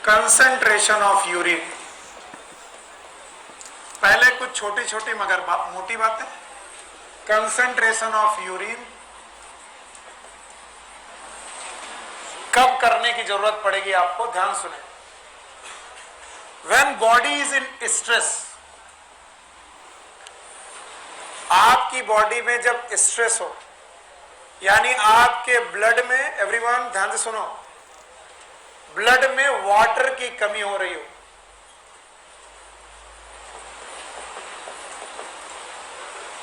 Concentration of urine. पहले कुछ छोटी छोटी मगर मोटी बातें। कंसंट्रेशन ऑफ यूरिन कब करने की जरूरत पड़ेगी आपको, ध्यान सुने। When body is in stress, आपकी बॉडी में जब स्ट्रेस हो, यानी आपके ब्लड में, एवरीवन ध्यान से सुनो, ब्लड में वाटर की कमी हो रही हो,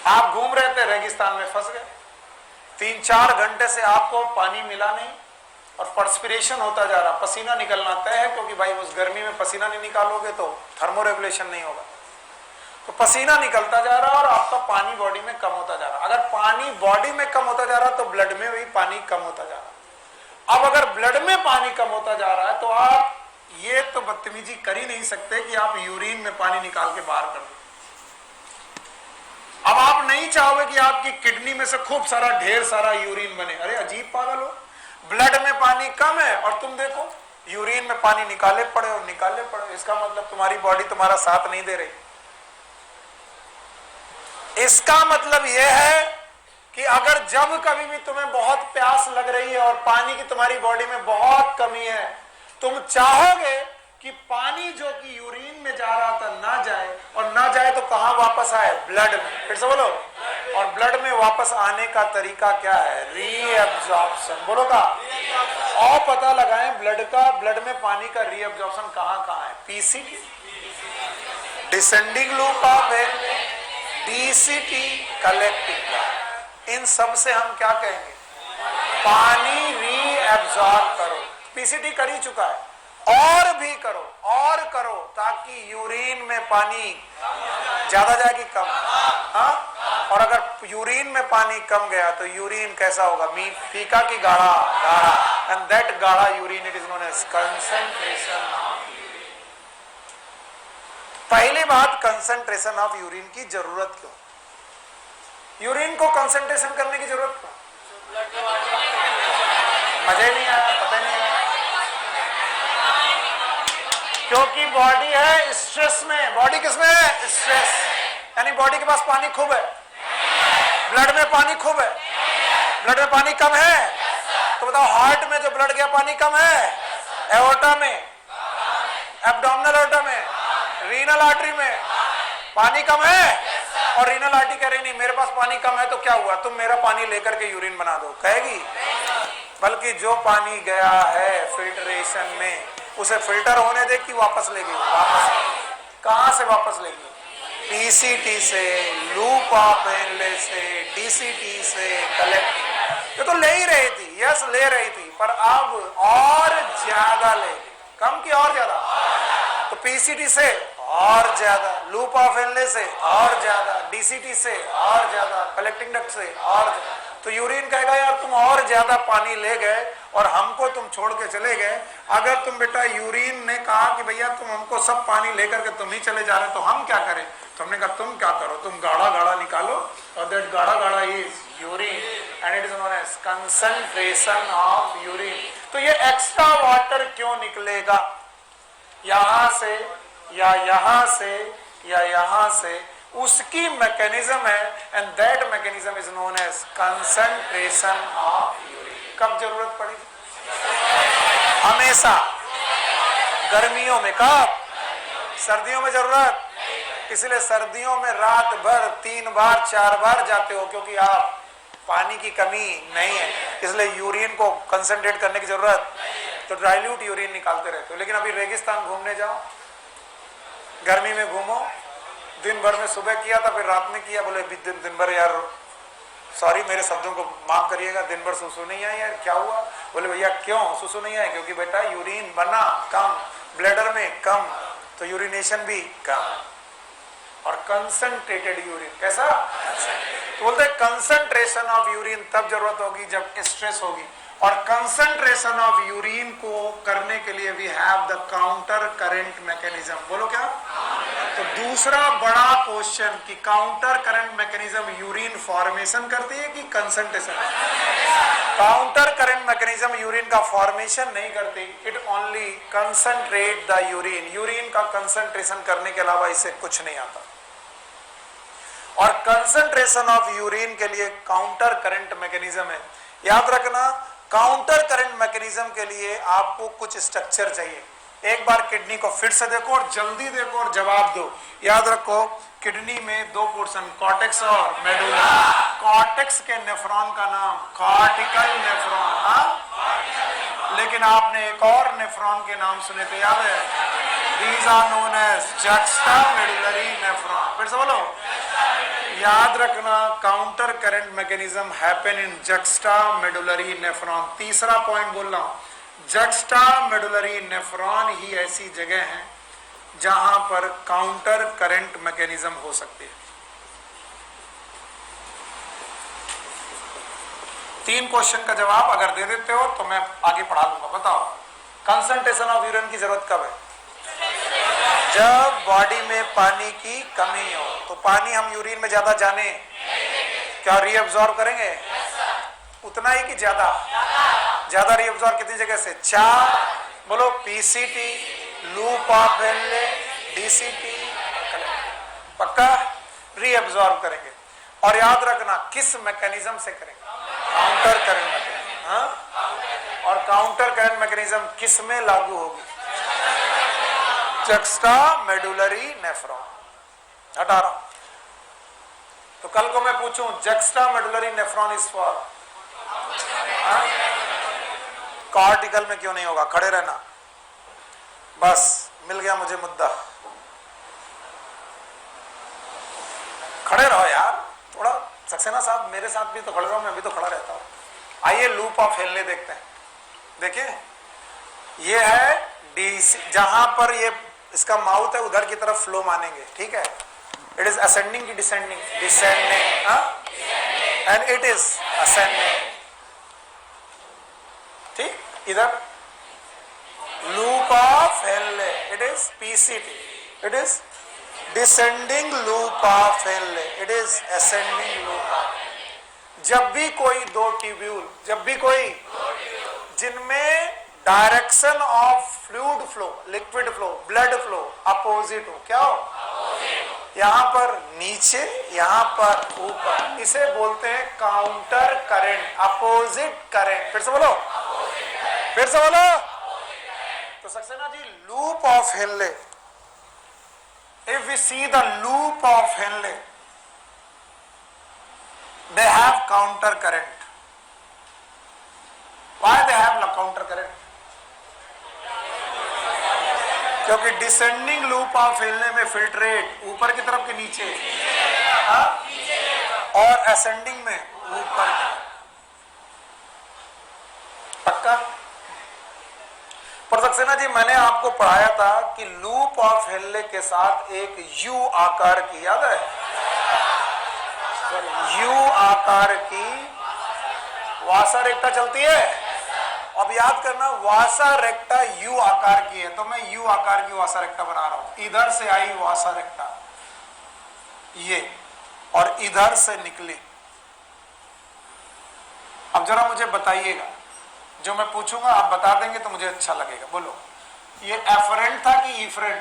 आप घूम रहे थे रेगिस्तान में, फंस गए, 3-4 घंटे से आपको पानी मिला नहीं और पर्सपिरेशन होता जा रहा, पसीना निकलना तय है, क्योंकि भाई उस गर्मी में पसीना नहीं निकालोगे तो थर्मो रेगुलेशन नहीं होगा। तो पसीना निकलता जा रहा और आपका पानी बॉडी में कम होता जा रहा। अगर पानी बॉडी में कम होता जा रहा तो ब्लड में भी पानी कम होता जा रहा। अब अगर ब्लड में पानी कम होता जा रहा है तो आप ये तो बदतमीजी कर ही नहीं सकते कि आप यूरिन में पानी निकाल के बाहर कर दो। अब आप नहीं चाहोगे कि आपकी किडनी में से खूब सारा ढेर सारा यूरिन बने। अरे अजीब पागल हो, ब्लड में पानी कम है और तुम देखो यूरिन में पानी निकाले पड़े हो, निकाले पड़े हो। इसका मतलब तुम्हारी बॉडी तुम्हारा साथ नहीं दे रही। इसका मतलब यह है कि अगर जब कभी भी तुम्हें बहुत प्यास लग रही है और पानी की तुम्हारी बॉडी में बहुत कमी है, तुम चाहोगे कि पानी जो कि यूरिन में जा रहा था ना जाए, और ना जाए तो कहां वापस आए, ब्लड में। फिर से बोलो। और ब्लड में वापस आने का तरीका क्या है, रीअब्जॉर्प्शन। बोलो का और पता लगाएं ब्लड में पानी का रीअब्जॉर्प्शन कहां है। PCT, descending loop of DCT, collecting. इन सब से हम क्या कहेंगे, पानी रीअब्सॉर्ब करो। पीसीटी कर ही चुका है, और भी करो और करो, ताकि यूरिन में पानी ज्यादा जाएगी कम। हाँ, और अगर यूरिन में पानी कम गया तो यूरिन कैसा होगा, फीका की गाढ़ा गाढ़ा, एंड दैट गाढ़ा urine it is known as concentration of urine. पहली बात, कंसंट्रेशन ऑफ यूरिन की जरूरत क्यों, यूरिन को कंसंट्रेशन करने की जरूरत क्यों? मजा नहीं आया, पता नहीं आया। क्योंकि बॉडी है स्ट्रेस में। बॉडी किसमें है, स्ट्रेस। यानी बॉडी के पास पानी खूब है, ब्लड में पानी खूब है। ब्लड में पानी कम है तो बताओ, हार्ट में जो ब्लड गया पानी कम है, एओर्टा में, एब्डोमिनल एओर्टा में, रीनल आर्टरी में पानी कम है। और रीनल आर्टरी कह रही नहीं मेरे पास पानी कम है, तो क्या हुआ, तुम मेरा पानी लेकर के यूरिन बना दो, कहेगी? बल्कि जो पानी गया है फिल्ट्रेशन में, उसे फिल्टर होने दे कि वापस लेगी। वापस कहां से वापस लेगी, पीसीटी से, लूप ऑफ हेनले से, डीसीटी से, कलेक्ट। ये तो ले ही रही थी, यस ले रही थी, पर अब और ज्यादा लेगी। कम की और ज्यादा, तो पीसीटी से और ज्यादा, लूप ऑफ हेनले से और ज्यादा, डीसीटी से और ज्यादा, कलेक्टिंग डक्ट से और ज्यादा। तो यूरिन कहेगा यार तुम और ज्यादा पानी ले गए और हमको तुम छोड़ के चले गए। अगर तुम बेटा, यूरिन ने कहा कि भैया तुम हमको सब पानी लेकर के तुम ही चले जा रहे, तो हम क्या करें? तो हमने कहा तुम क्या करो, तुम गाढ़ा गाढ़ा निकालो, और दैट गाढ़ा गाढ़ा is urine and it is known as concentration of urine. तो ये एक्स्ट्रा वाटर क्यों निकलेगा, यहां से या यहां से या यहां से, उसकी मैकेनिज्म है, and that mechanism is known as concentration of urine. कब जरूरत पड़ी, हमेशा। गर्मियों में कब, सर्दियों में जरूरत। इसलिए सर्दियों में रात भर 3 बार 4 बार जाते हो, क्योंकि आप पानी की कमी नहीं है, इसलिए यूरिन को कंसंट्रेट करने की जरूरत, तो डाइल्यूट यूरिन निकालते रहते हो। लेकिन अभी रेगिस्तान घूमने जाओ, गर्मी में घूमो, दिन भर में सुबह किया था फिर रात में किया, बोले दिन भर यार, सॉरी मेरे शब्दों को माफ करिएगा, दिन भर सुसु नहीं आई यार, क्या हुआ? बोले भैया क्यों सुसु नहीं आया? क्योंकि बेटा यूरिन बना कम, ब्लैडर में कम, तो यूरिनेशन भी कम। और कंसंट्रेटेड यूरिन कैसा, तो बोलते कंसंट्रेशन ऑफ यूरिन तब जरूरत होगी जब स्ट्रेस होगी। और कंसंट्रेशन ऑफ यूरिन को करने के लिए we have the counter current mechanism. बोलो क्या, तो दूसरा बड़ा क्वेश्चन कि counter current mechanism urine formation करती है कि concentration? Counter current mechanism urine का फॉर्मेशन नहीं करती, it only concentrate the urine. Urine का कंसंट्रेशन करने के अलावा इसे कुछ नहीं आता। और कंसंट्रेशन ऑफ यूरिन के लिए काउंटर करंट मैकेनिज्म है। याद रखना, काउंटर करंट मैकेनिज्म के लिए आपको कुछ स्ट्रक्चर चाहिए। एक बार किडनी को फिर से देखो और जल्दी देखो और जवाब दो। याद रखो, किडनी में दो पोर्शन, कॉर्टेक्स और मेडुला। कॉर्टेक्स के नेफ्रॉन का नाम कॉर्टिकल नेफ्रॉन। लेकिन आपने एक और नेफ्रॉन के नाम सुने थे, याद है? These are known as juxtamedullary nephron. फिर से बोलो। याद रखना, counter current mechanism happen in juxtamedullary nephron. तीसरा पॉइंट बोल रहा हूं, जक्स्टामेडुलरी नेफ्रॉन ही ऐसी जगह है जहां पर काउंटर करंट मैकेनिज्म हो सकती है। 3 क्वेश्चन का जवाब अगर दे देते हो तो मैं आगे पढ़ा लूंगा। बताओ, कंसंट्रेशन ऑफ यूरिन की जरूरत कब है? जब बॉडी में पानी की कमी हो। तो पानी हम यूरिन में ज्यादा जाने, क्या रीअब्सॉर्ब करेंगे? उतना ही कि ज्यादा? ज्यादा रीअब्सॉर्ब कितनी जगह से? 4। बोलो, पीसीटी, लूप ऑफ वेनले, डीसीटी। पक्का रीअब्सॉर्ब करेंगे। और याद रखना, किस मैकेनिज्म से करेंगे? Counter current mechanism. हाँ, और काउंटर करंट मैकेनिज्म किस में लागू होगी? जक्स्टामेडुलरी नेफ्रॉन। हटा रहा हूं। तो कल को मैं पूछूं, जक्स्टामेडुलरी नेफ्रॉन इज फॉर कॉर्टिकल में क्यों नहीं होगा? खड़े रहना। बस मिल गया मुझे मुद्दा। खड़े रहो यार थोड़ा। सक्सेना साहब मेरे साथ भी तो खड़े रहो, मैं भी तो खड़ा रहता हूं। आइए लूप ऑफ हेनले देखते हैं। देखिए, ये है डीसी, जहां पर ये इसका माउथ है उधर की तरफ फ्लो मानेंगे। ठीक है, इट इज असेंडिंग की descending? Descending. And it is ascending. ठीक, इधर loop of Henley, it is PCT, it is descending loop of Henley, it is ascending loop of. जब भी कोई दो ट्यूब्यूल, जब भी कोई जिनमें direction of fluid flow, liquid flow, blood flow opposite हो, क्या हो? यहां पर नीचे, यहां पर ऊपर, इसे बोलते हैं काउंटर करंट, अपोजिट करंट। फिर से बोलो, फिर से बोलो। तो Saxena ji, loop of Henle, if we see the loop of Henle, they have counter current. Why they have counter current? क्योंकि डिसेंडिंग लूप ऑफ हेनले में फिल्ट्रेट ऊपर की तरफ के नीचे, और असेंडिंग में ऊपर। पक्का? पर सक्सेना जी, मैंने आपको पढ़ाया था कि लूप ऑफ हेनले के साथ एक यू आकार की, याद है? यू आकार की वासा रेक्टा चलती है। अब याद करना, वासा रेक्टा यू आकार की है, तो मैं यू आकार की वासा रेक्टा बना रहा हूं। इधर से आई वासा रेक्टा ये, और इधर से निकली। अब जरा मुझे बताइएगा, जो मैं पूछूंगा आप बता देंगे तो मुझे अच्छा लगेगा। बोलो, ये एफरेंट था कि इफरेंट?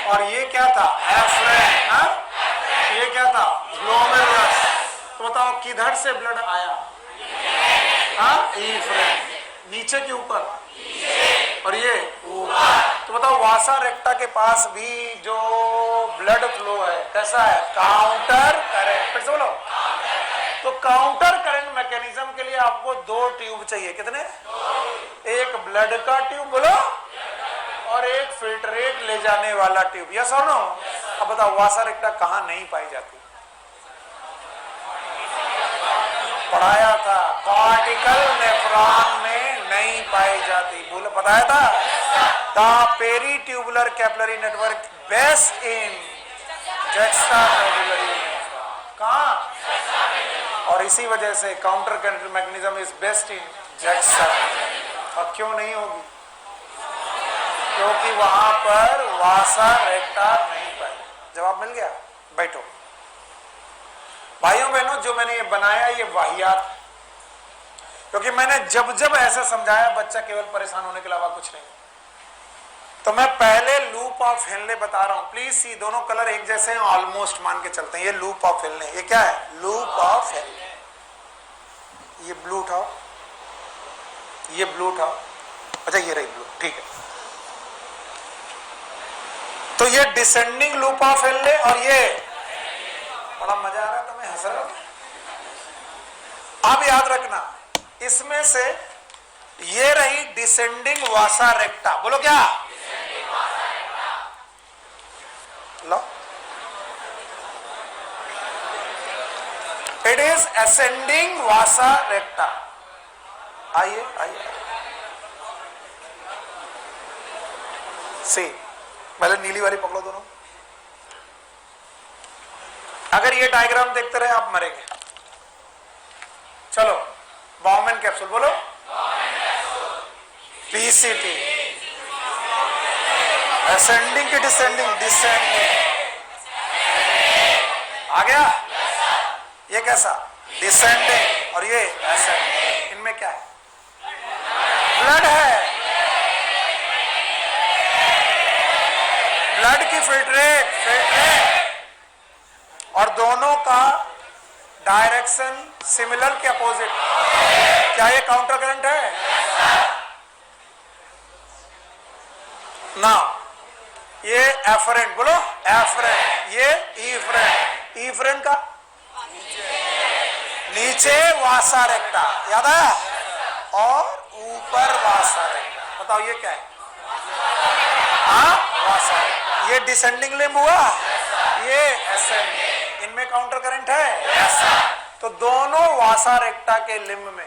और ये क्या था? एफरेंट। ये क्या था? ग्लोमेरुलस। तो बताओ किधर से ब्लड आया? इफरेंट। नीचे के ऊपर, और ये ऊपर। तो बताओ वासा रेक्टा के पास भी जो ब्लड फ्लो है कैसा है? Counter current. फिर से बोलो। तो काउंटर करंट मैकेनिज्म के लिए आपको 2 ट्यूब चाहिए। कितने? एक ब्लड का ट्यूब, बोलो, और एक फिल्ट्रेट ले जाने वाला ट्यूब। यस और नो? अब बताओ वासा रेक्टा कहां नहीं पाई जाती? पढ़ाया था, कॉर्टिकल नेफ्रॉन में नहीं पाई जाती। बोलो, बताया था। The peritubular capillary network best in juxtamedullary nephron. कहां? और इसी वजह से counter current mechanism is best in juxta. और क्यों नहीं होगी? क्योंकि वहां पर वासा रेक्टा नहीं पाए। जवाब मिल गया? बैठो भाइयों बहनों, जो मैंने ये बनाया ये वाहियात, क्योंकि मैंने जब जब ऐसे समझाया बच्चा केवल परेशान होने के अलावा कुछ नहीं। तो मैं पहले लूप ऑफ हेनले बता रहा हूं, प्लीज सी, दोनों कलर एक जैसे हैं, ऑलमोस्ट मान के चलते हैं। ये लूप ऑफ हेनले, ये क्या है? Loop of Henley. ये ब्लू उठाओ, ये ब्लू उठाओ, अच्छा ये रही ब्लू, ठीक है। तो ये डिसेंडिंग लूप ऑफ हेनले और ये बड़ा मजा आ रहा है तुम्हें, हंस रहे हो। अब याद रखना, इसमें से ये रही डिसेंडिंग वासा रेक्टा। बोलो क्या? लो, it is ascending vasa recta. आइए आइए, सी, पहले नीली वाली पकड़ो दोनों। अगर ये डायग्राम देखते रहे आप मरेंगे। चलो, बाउमैन कैप्सूल बोलो। पीसीटी, असेंडिंग की डिसेंडिंग? डिसेंडिंग। आ गया? ये कैसा? डिसेंडिंग। और ये असेंडिंग। इनमें क्या है? ब्लड है। ब्लड की फिल्ट्रेट, और दोनों का डायरेक्शन सिमिलर के अपोजिट। क्या ये काउंटर करंट है? ना, ये एफरेंट, बोलो एफरेंट। ये ईफरेंट, ईफरेंट का नीचे वासा रेक्टा, याद आया? और ऊपर वासा रेक्टा। बताओ ये क्या है? हाँ, वासा। ये डिसेंडिंग लिम्ब हुआ, ये असेंडिंग। इनमें काउंटर करंट है ऐसा। तो दोनों वासा रेक्टा के लिम्ब में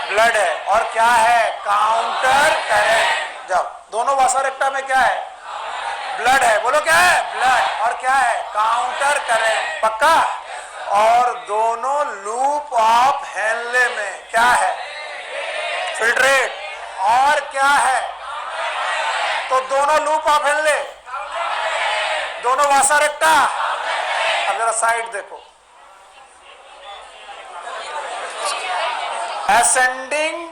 ब्लड है और क्या है? Counter current. जब दोनों वासा रेक्टा में क्या है? ब्लड है। बोलो क्या है? ब्लड। और क्या है? Counter current. पक्का? और दोनों लूप ऑफ हेनले में क्या है? फिल्ट्रेट। और क्या है? तो दोनों लूप ऑफ हेनले, दोनों वासा रेक्टा। अब जरा साइड देखो, असेंडिंग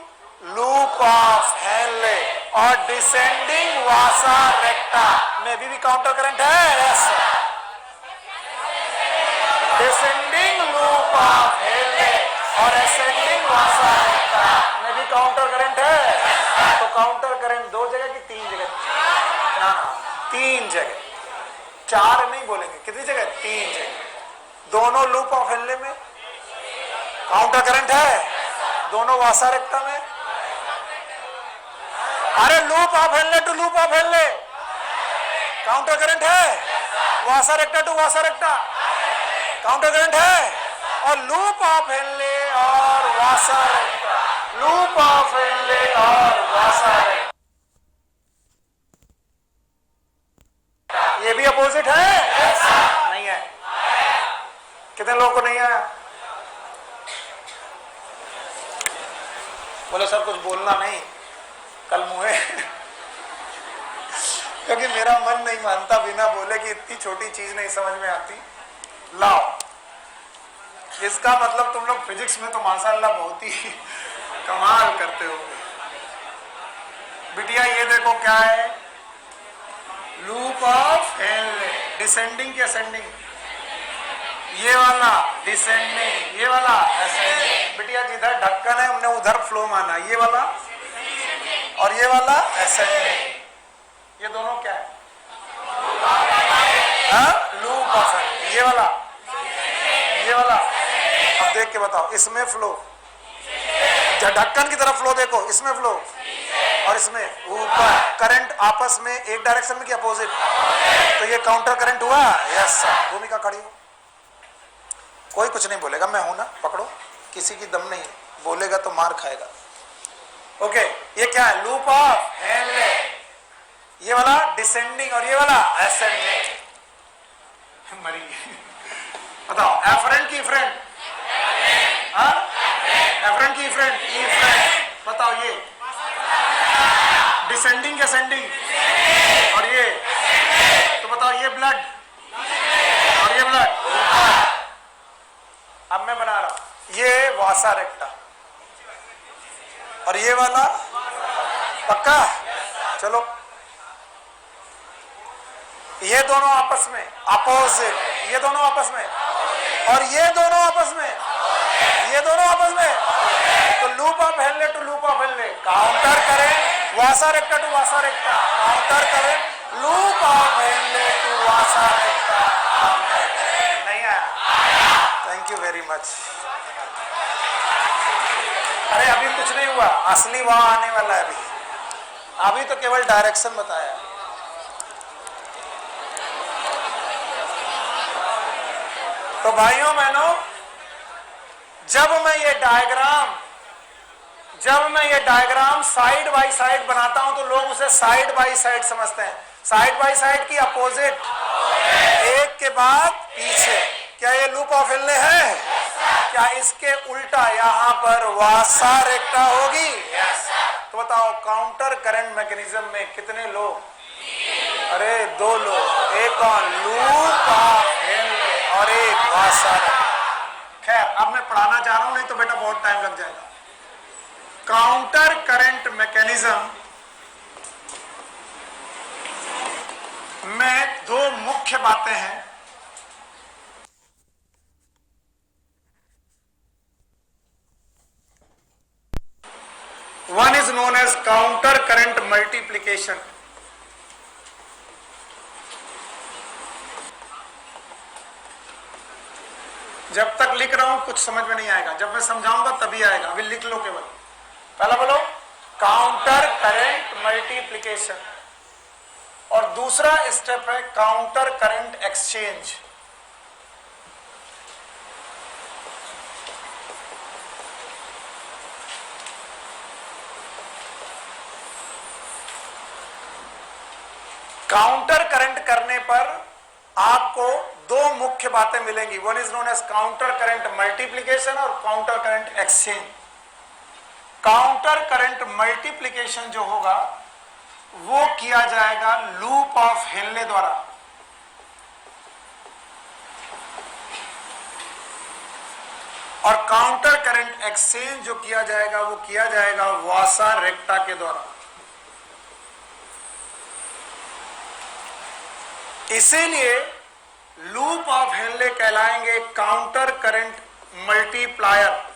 लूप ऑफ हेनले और डिसेंडिंग वासा रेक्टा में भी काउंटर करंट है। Yes, descending loop of Henle और असेंडिंग वासा रेक्टा में भी काउंटर करंट है। तो काउंटर करंट दो जगह की तीन जगह? ना, तीन जगह। चार नहीं बोलेंगे, कितनी जगह? तीन जगह। दोनों लूप ऑफ हेनले में काउंटर करंट है, दोनों वासा रेक्टा में। अरे loop of Henle to loop of Henle counter current है, vasa recta to vasa recta counter current है। और लूप ऑफ हेनले और vasa recta, loop of Henle और वासा रेक्टा, ये भी अपोजिट है? नहीं है। कितने लोगों को नहीं आया? बोले सर कुछ बोलना नहीं, कल मुहे क्योंकि मेरा मन नहीं मानता बिना बोले कि इतनी छोटी चीज नहीं समझ में आती। लाओ, इसका मतलब तुम लोग फिजिक्स में तो माशाल्लाह बहुत ही कमाल करते हो। बिटिया ये देखो क्या है? लूप ऑफ हेनले, डिसेंडिंग की असेंडिंग, ये वाला डिसेंडिंग, ये वाला असेंडिंग। बिटिया जिधर ढक्कन है हमने उधर फ्लो माना, ये वाला और ये वाला असेंडिंग। ये दोनों क्या है? Loop of Henley. ये वाला, ये वाला। अब देख के बताओ, इसमें फ्लो, ढक्कन की तरफ फ्लो देखो, इसमें फ्लो और इसमें ऊपर। करंट आपस में एक डायरेक्शन में कि अपोजिट? तो ये काउंटर करंट हुआ। यस, भूमिका खड़ी हो, कोई कुछ नहीं बोलेगा, मैं हूं ना, पकड़ो, किसी की दम नहीं, बोलेगा तो मार खाएगा। ओके, ये क्या है? Loop of Henley. ये वाला डिसेंडिंग और ये वाला असेंडिंग। मरी बताओ, एफरेंट की फ्रेंड? हाँ, एफरेंट की फ्रेंड, ई फ्रेंड। बताओ ये डिसेंडिंग की असेंडिंग? और ये तो बताओ ये ब्लड और ये ब्लड। अब मैं बना रहा हूं ये वासा रेक्टा और ये वाला पक्का। चलो ये दोनों आपस में अपोजिट, ये दोनों आपस में और ये दोनों आपस में, ये दोनों आपस में। तो loop of Henle to loop of Henle, counter करें vasa recta to vasa recta, counter करें loop of Henle to vasa recta. नहीं आया? Thank you very much. अरे अभी कुछ नहीं हुआ, असली वहां आने वाला है। अभी तो केवल डायरेक्शन बताया। तो भाइयों बहनों, जब मैं ये डायग्राम साइड बाय साइड बनाता हूं तो लोग उसे साइड बाय साइड समझते हैं। साइड बाय साइड की अपोजिट, एक के बाद पीछे। क्या ये लूप ऑफ हेनले है? क्या इसके उल्टा यहां पर वासा रेक्टा होगी? तो बताओ काउंटर करंट मैकेनिज्म में कितने लोग? अरे 2 लोग, एक कौन? लूप ऑफ हेनले और एक वासा रेक्टा। खैर अब मैं पढ़ाना चाह रहा हूं, नहीं तो बेटा बहुत टाइम लग जाएगा। काउंटर करंट मैकेनिज्म में 2 मुख्य बातें हैं। One is known as counter current multiplication. जब तक लिख रहा हूं कुछ समझ में नहीं आएगा, जब मैं समझाऊंगा तभी आएगा। अभी लिख लो केवल। पहला बोलो काउंटर करंट मल्टीप्लिकेशन और दूसरा स्टेप है counter current exchange. Counter current करने पर आपको 2 मुख्य बातें मिलेंगी। One is known as counter current multiplication और counter current exchange. Counter current multiplication जो होगा वो किया जाएगा लूप ऑफ हेनले द्वारा, और काउंटर करंट एक्सचेंज जो किया जाएगा वो किया जाएगा वासा रेक्टा के द्वारा। इसीलिए लूप ऑफ हेनले कहलाएंगे काउंटर करंट मल्टीप्लायर।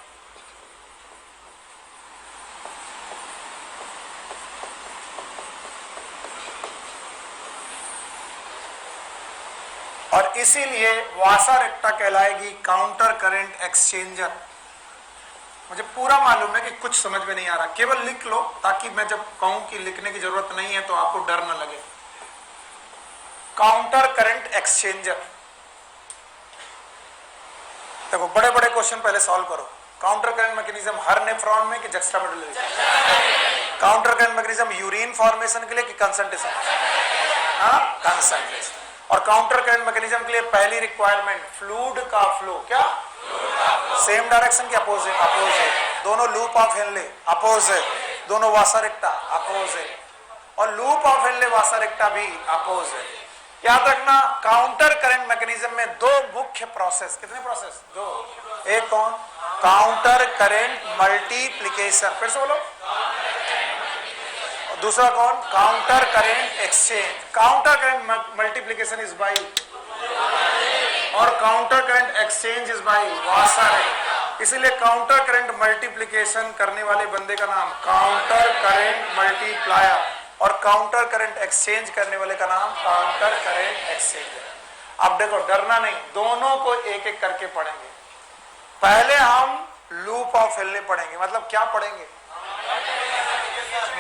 और इसीलिए वासा रेक्टा कहलाएगी काउंटर करंट एक्सचेंजर। मुझे पूरा मालूम है कि कुछ समझ में नहीं आ रहा, केवल लिख लो ताकि मैं जब कहूं कि लिखने की जरूरत नहीं है तो आपको डर न लगे। काउंटर करंट एक्सचेंजर, देखो बड़े बड़े क्वेश्चन पहले सॉल्व करो। काउंटर करंट मैकेनिज्म हर नेफ्रॉन में कि juxtamedullary? Counter current mechanism urine formation के लिए कि कंसंट्रेशन? कंसंट्रेशन। और काउंटर करंट मैकेनिज्म के लिए पहली रिक्वायरमेंट फ्लूइड का फ्लो। क्या? सेम डायरेक्शन के अपोजिट? अपोजिट। दोनों लूप ऑफ हेनले अपोजिट, दोनों वासा रेक्टा अपोजिट, और loop of Henle vasa recta भी अपोजिट। याद रखना काउंटर करंट मैकेनिज्म में 2 मुख्य प्रोसेस। कितने प्रोसेस? 2। एक कौन? काउंटर करंट मल्टीप्लिकेशन, फिर से बोलो। दूसरा कौन? Counter current exchange. Counter current multiplication is by और counter current exchange is by vasa recta. इसीलिए काउंटर करंट मल्टीप्लिकेशन करने वाले बंदे का नाम काउंटर करंट मल्टीप्लायर और काउंटर करंट एक्सचेंज करने वाले का नाम काउंटर करंट एक्सचेंजर। अब देखो डरना नहीं, दोनों को एक एक करके पढ़ेंगे। पहले हम लूप ऑफ हेनले पढ़ेंगे, मतलब क्या पढ़ेंगे?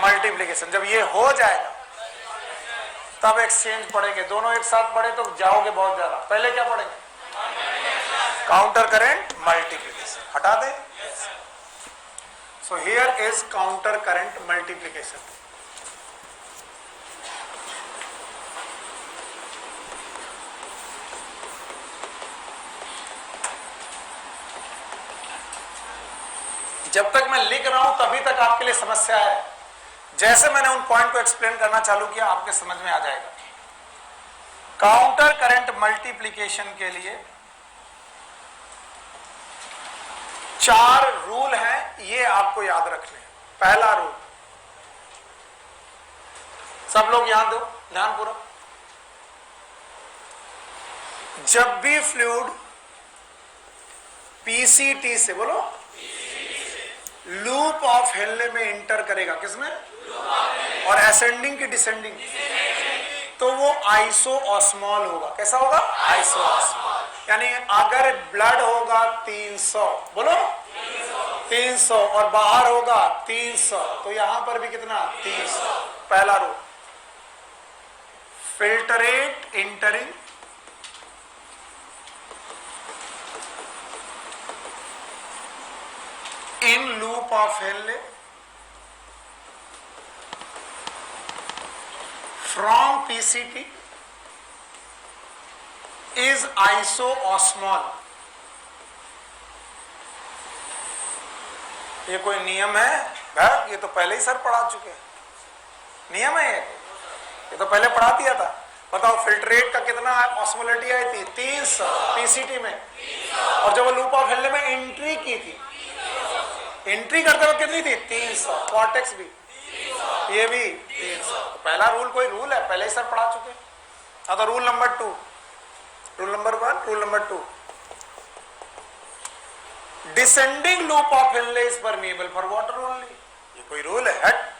मल्टीप्लिकेशन। जब ये हो जाएगा तब एक्सचेंज पढ़ेंगे। दोनों एक साथ पढ़े तो जाओगे बहुत ज्यादा। पहले क्या पढ़ेंगे? Counter current multiplication. हटा दे। So here is counter current multiplication. जब तक मैं लिख रहा हूं तभी तक आपके लिए समस्या है। जैसे मैंने उन पॉइंट को एक्सप्लेन करना चालू किया आपके समझ में आ जाएगा। काउंटर करंट मल्टीप्लिकेशन के लिए 4 रूल हैं, ये आपको याद रखने। पहला रूल, सब लोग याद दो, ध्यान पूरा। जब भी फ्लूइड पीसीटी से, बोलो, लूप ऑफ हेनले में इंटर करेगा, किसमें? और असेंडिंग की डिसेंडिंग, तो वो आइसोऑस्मॉल होगा। कैसा होगा? आइसोऑस्मॉल। यानी अगर ब्लड होगा 300, बोलो 300, और बाहर होगा 300, तो यहां पर भी कितना? 300। पहला rule, filtrate entering in loop of Henle from PCT is isoosmol। ये कोई नियम है? भाई ये तो पहले ही सर पढ़ा चुके हैं। नियम है ये तो पहले पढ़ा दिया था। बताओ फिल्ट्रेट का कितना ऑस्मोलिटी आई थी? 300 पीसीटी में, और जब वो लूप ऑफ हेनले में एंट्री की थी, एंट्री करते वक्त कितनी थी? 300। कॉर्टेक्स भी, ये भी 300। पहला रूल कोई रूल है? पहले ही सर पढ़ा चुके हैं। हाँ, तो rule number 2, rule number 1, rule number 2, descending loop of Henley is permeable for water only. ये कोई रूल है? हट।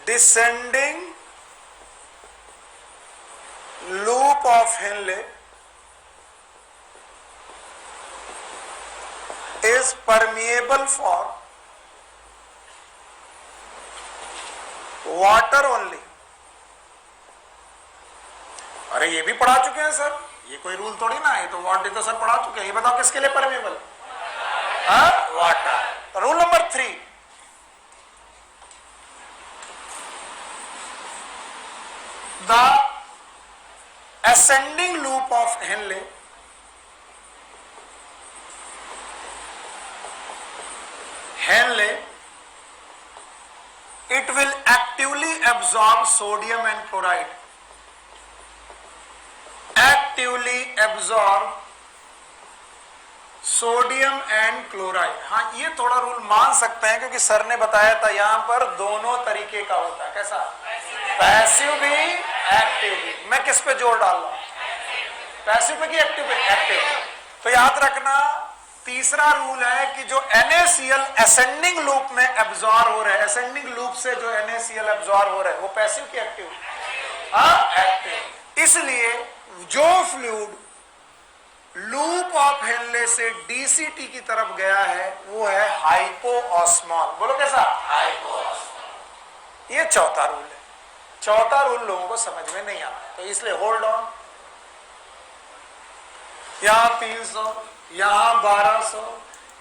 Descending loop of Henley is permeable for water only। अरे ये भी पढ़ा चुके हैं सर, ये कोई रूल थोड़ी ना, ये तो वाटर तो सर पढ़ा चुके हैं। ये बताओ किसके लिए permeable? Water. Rule number 3, the ascending loop of Henle it will actively absorb sodium and chloride, actively absorb sodium and chloride. हाँ, ये थोड़ा रूल मान सकते हैं क्योंकि सर ने बताया था यहां पर दोनों तरीके का होता है। कैसा? पैसिव भी, एक्टिव भी। मैं किस पे जोर डाल रहा हूं? पैसिव पे कि एक्टिव पे? एक्टिव। तो याद रखना, तीसरा रूल है कि जो NaCl असेंडिंग लूप में एब्जॉर्ब हो रहे हैं, असेंडिंग लूप से जो NaCl एब्जॉर्ब हो रहे हैं, वो पैसिव की एक्टिव? एक्टिव। इसलिए जो फ्लूइड लूप ऑफ हेनले से डीसीटी की तरफ गया है वो है हाइपोऑस्मॉल। बोलो कैसा? हाइपोऑस्मॉल। ये चौथा रूल है। चौथा रूल लोगों को समझ में नहीं आता, तो इसलिए होल्ड ऑन। यहां 300, यहां 1200,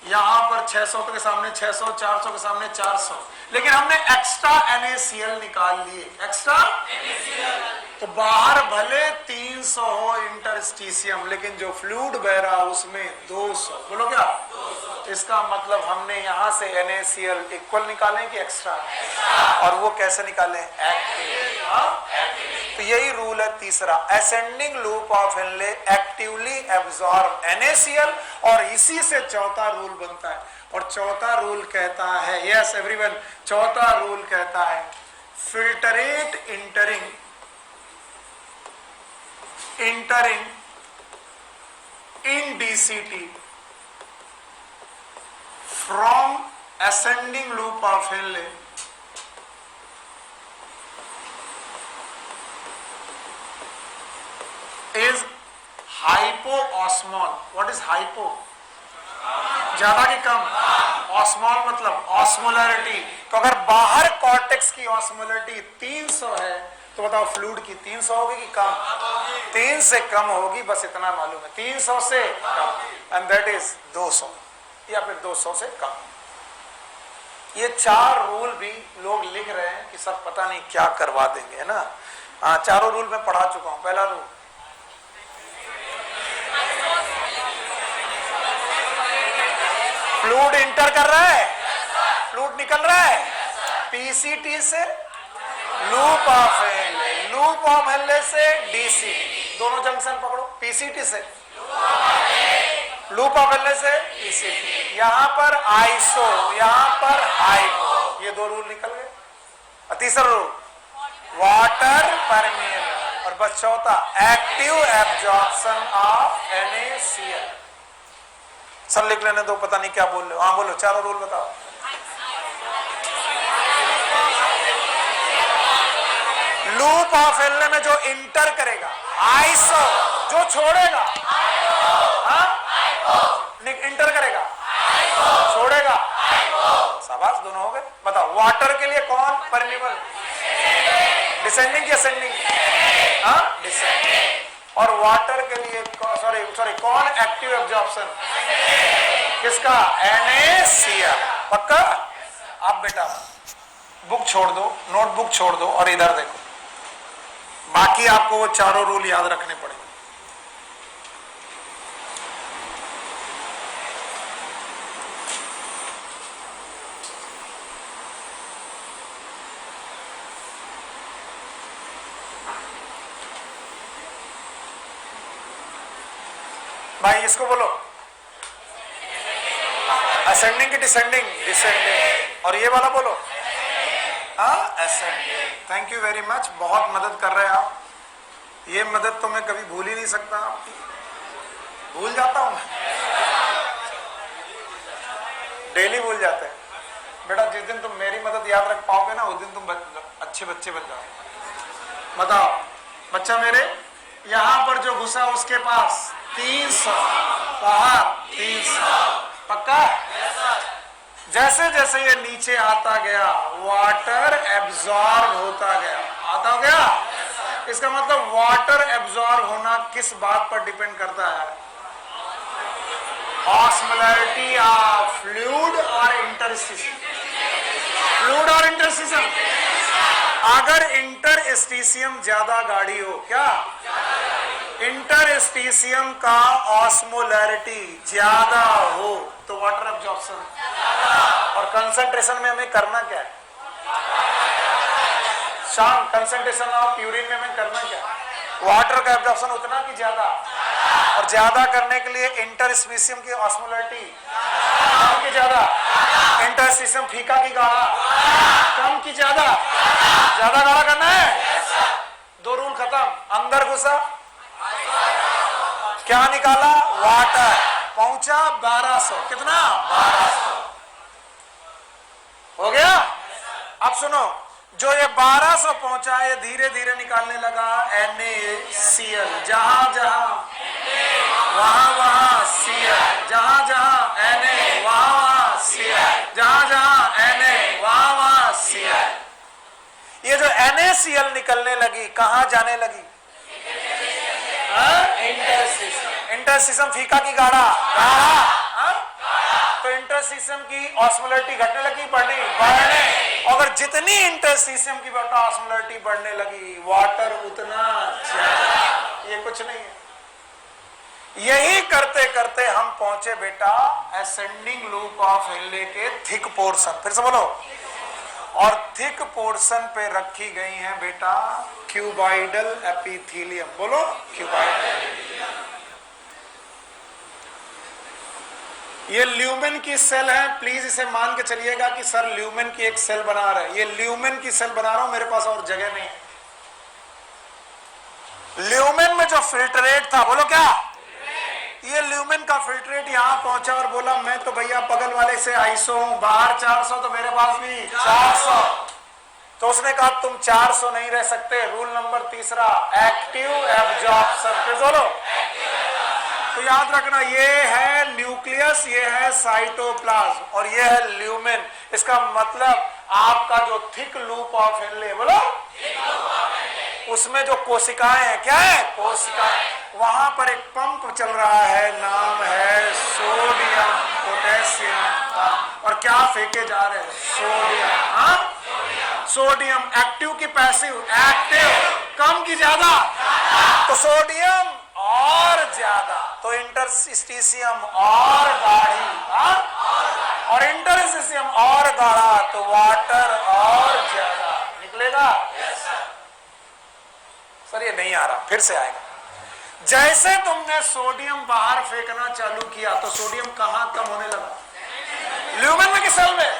यहां पर 600 के सामने 600, 400 के सामने 400, लेकिन हमने एक्स्ट्रा NaCl निकाल लिए। एक्स्ट्रा NaCl, तो बाहर भले 300 हो इंटरस्टिशियम, लेकिन जो फ्लूइड बह रहा उसमें 200। बोलो क्या? 200। इसका मतलब हमने यहां से NaCl इक्वल निकालें कि एक्स्ट्रा? और वो कैसे निकालें? एक्टिव। तो यही रूल है तीसरा, ascending loop of Henley actively absorb NaCl, और इसी से चौथा रूल बनता है। और चौथा रूल कहता है, यस एवरीवन, चौथा रूल कहता है filtrate entering in DCT from ascending loop of Henle is hypoosmol। What is hypo? ज्यादा कि कम? ऑस्मॉल मतलब ऑस्मोलरिटी। तो अगर बाहर कॉर्टेक्स की ऑस्मोलरिटी 300 है, तो बताओ फ्लूइड की 300 होगी कि कम? 3 से कम होगी, बस इतना मालूम है। 300 से कम, एंड दैट इज 200, या फिर 200 से कम। ये 4 रूल भी लोग लिख रहे हैं कि सब पता नहीं क्या करवा देंगे, है ना? हाँ, चारों रूल मैं पढ़ा चुका हूं। पहला रूल, फ्लूइड इंटर कर रहा है, फ्लूइड निकल रहा है पीसीटी से loop of Henley, loop of Henley से डीसी, दोनों जंक्शन पकड़ो, पीसीटी से लूप ऑफ हेनले से पीसीटी, यहां पर आइसो, यहां पर हाइपो, ये दो रूल निकल गए। तीसरा रूल वाटर परमिएबल, और बस चौथा active absorption of NaCl। Sir लिख लेने दो, पता नहीं क्या बोल रहे हो। हाँ बोलो, चारों रूल बताओ। लूप ऑफ हेनले में जो इंटर करेगा आइसो, जो छोड़ेगा इंटर करेगा छोड़ेगा, शाबाश, दोनों हो गए। बताओ वाटर के लिए कौन परमिएबल, डिसेंडिंग या असेंडिंग? डिसेंडिंग। और वाटर के लिए सॉरी कौन एक्टिव एब्जॉर्प्शन, किसका? NaCl। पक्का? आप बेटा बुक छोड़ दो, नोटबुक छोड़ दो और इधर देखो, बाकी आपको वो चारों रूल याद रखने पड़ेंगे। भाई इसको बोलो, असेंडिंग की डिसेंडिंग? डिसेंडिंग। और ये वाला बोलो, ascending. Thank you very much, बहुत मदद कर रहे हैं आप। ये मदद तो मैं कभी भूल ही नहीं सकता आपकी, भूल जाता हूं मैं, डेली भूल जाते हैं। बेटा जिस दिन तुम मेरी मदद याद रख पाओगे ना, उस दिन तुम अच्छे बच्चे बन जाओ। बताओ बच्चा मेरे, यहां पर जो घुसा उसके पास 300, बाहर 300, पक्का? जैसे जैसे ये नीचे आता गया वाटर एब्जॉर्ब होता गया, आता गया। इसका मतलब वाटर एब्जॉर्ब होना किस बात पर डिपेंड करता है? ऑस्मोलैरिटी ऑफ फ्लूइड और इंटरस्टिशियम, फ्लूइड और इंटरस्टिशियम। अगर इंटरस्टिशियम ज्यादा गाढ़ी हो, क्या इंटरस्टिशियम का ऑस्मोलैरिटी ज्यादा हो तो वाटर एब्जॉर्प्शन, और कंसंट्रेशन में हमें करना क्या है? शाम कंसंट्रेशन ऑफ यूरिन में हमें करना क्या है? वाटर का एब्जॉर्प्शन उतना कि ज्यादा, और ज्यादा करने के लिए इंटरस्टिशियम की ऑस्मोलैरिटी कम की ज्यादा, इंटरस्टिशियम फीका की गाढ़ा, कम की ज्यादा, ज्यादा गाढ़ा करना है। दो रूल खत्म। अंदर घुसा, क्या निकाला? वाटर, पहुंचा 1200, कितना? 1200 हो गया। अब सुनो, जो ये 1200 पहुंचा, ये धीरे धीरे निकालने लगा NaCl, जहां जहां वहां वहां Cl, जहां जहां Na वहां वहां Cl, जहां जहां Na वहां वहां Cl। ये जो NaCl निकलने लगी, कहां जाने लगी? इंटरस्टिशियम फीका की गाढ़ा, गाढ़ा, तो इंटरस्टिशियम की ऑस्मोलैरिटी घटने लगी, बढ़ने, बढ़ने। अगर जितनी इंटरस्टिशियम की बेटा ऑस्मोलैरिटी बढ़ने लगी, वाटर उतना ज्यादा। ये कुछ नहीं है। यही करते करते हम पहुंचे बेटा असेंडिंग लूप ऑफ हेनले के थिक पोर्शन। फिर से बोलो, और थिक पोर्शन पे रखी गई हैं बेटा क्यूबॉइडल एपिथेलियम। बोलो, क्यूबॉइडल। ये ल्यूमेन की सेल है, प्लीज इसे मान के चलिएगा कि सर ल्यूमेन की एक सेल बना रहे हैं। ये ल्यूमेन की सेल बना रहा हूं, मेरे पास और जगह नहीं है। ल्यूमेन में जो फिल्ट्रेट था, बोलो क्या? ये ल्यूमेन का फिल्ट्रेट यहां पहुंचा और बोला मैं तो भैया बगल वाले से आइसो हूं, बाहर 400 तो मेरे पास भी 400। तो उसने कहा तुम 400 नहीं रह सकते। रूल नंबर तीसरा, एक्टिव एब्जॉर्प्शन। फिर बोलो, तो याद रखना, ये है न्यूक्लियस, ये है साइटोप्लाज्म और ये है ल्यूमेन। इसका मतलब आपका जो थिक लूप ऑफ हेनले, बोलो, उसमें जो कोशिकाएं हैं, क्या है? कोशिकाएं। वहां पर एक पंप चल रहा है, नाम है सोडियम पोटेशियम। और क्या फेंके जा रहे हैं? सोडियम। सोडियम एक्टिव की पैसिव? एक्टिव। कम की ज्यादा? तो सोडियम और ज्यादा, तो इंटरस्टिशियम और गाढ़ी, और इंटरस्टिशियम और गाढ़ा, तो वाटर और ज्यादा निकलेगा। ये नहीं आ रहा, फिर से आएगा। जैसे तुमने सोडियम बाहर फेंकना चालू किया तो सोडियम कहां कम होने लगा? ल्यूमेन में कि सेल में?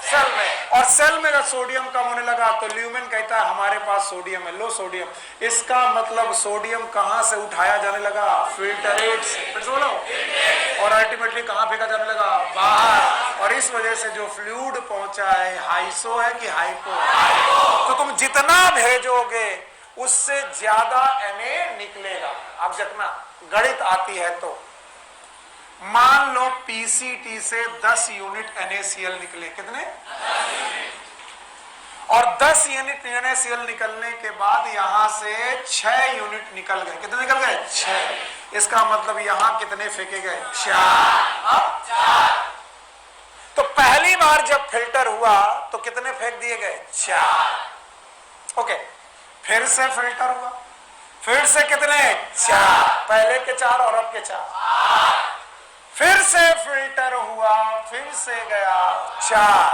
सेल में। और सेल में जब सोडियम कम होने लगा तो ल्यूमेन कहता है हमारे पास सोडियम है, लो सोडियम। इसका मतलब सोडियम कहां से उठाया जाने लगा? फिल्टरेट से। फिर से बोलो। और अल्टीमेटली कहां फेंका जाने लगा? बाहर। और इस वजह से जो फ्लूइड पहुंचा है हाइसो है कि हाइपो? तो तुम जितना भेजोगे उससे ज्यादा Na निकलेगा। अब जितना गणित आती है तो मान लो PCT से 10 यूनिट NaCl निकले। कितने? और 10 यूनिट NaCl निकलने के बाद यहां से 6 यूनिट निकल गए। कितने निकल गए? 6। इसका मतलब यहां कितने फेंके गए? 4। तो पहली बार जब फिल्टर हुआ तो कितने फेंक दिए गए? 4। ओके, फिर से फिल्टर हुआ, फिर से कितने? 4। पहले के 4 और अब के 4। फिर से फिल्टर हुआ, फिर से गया 4,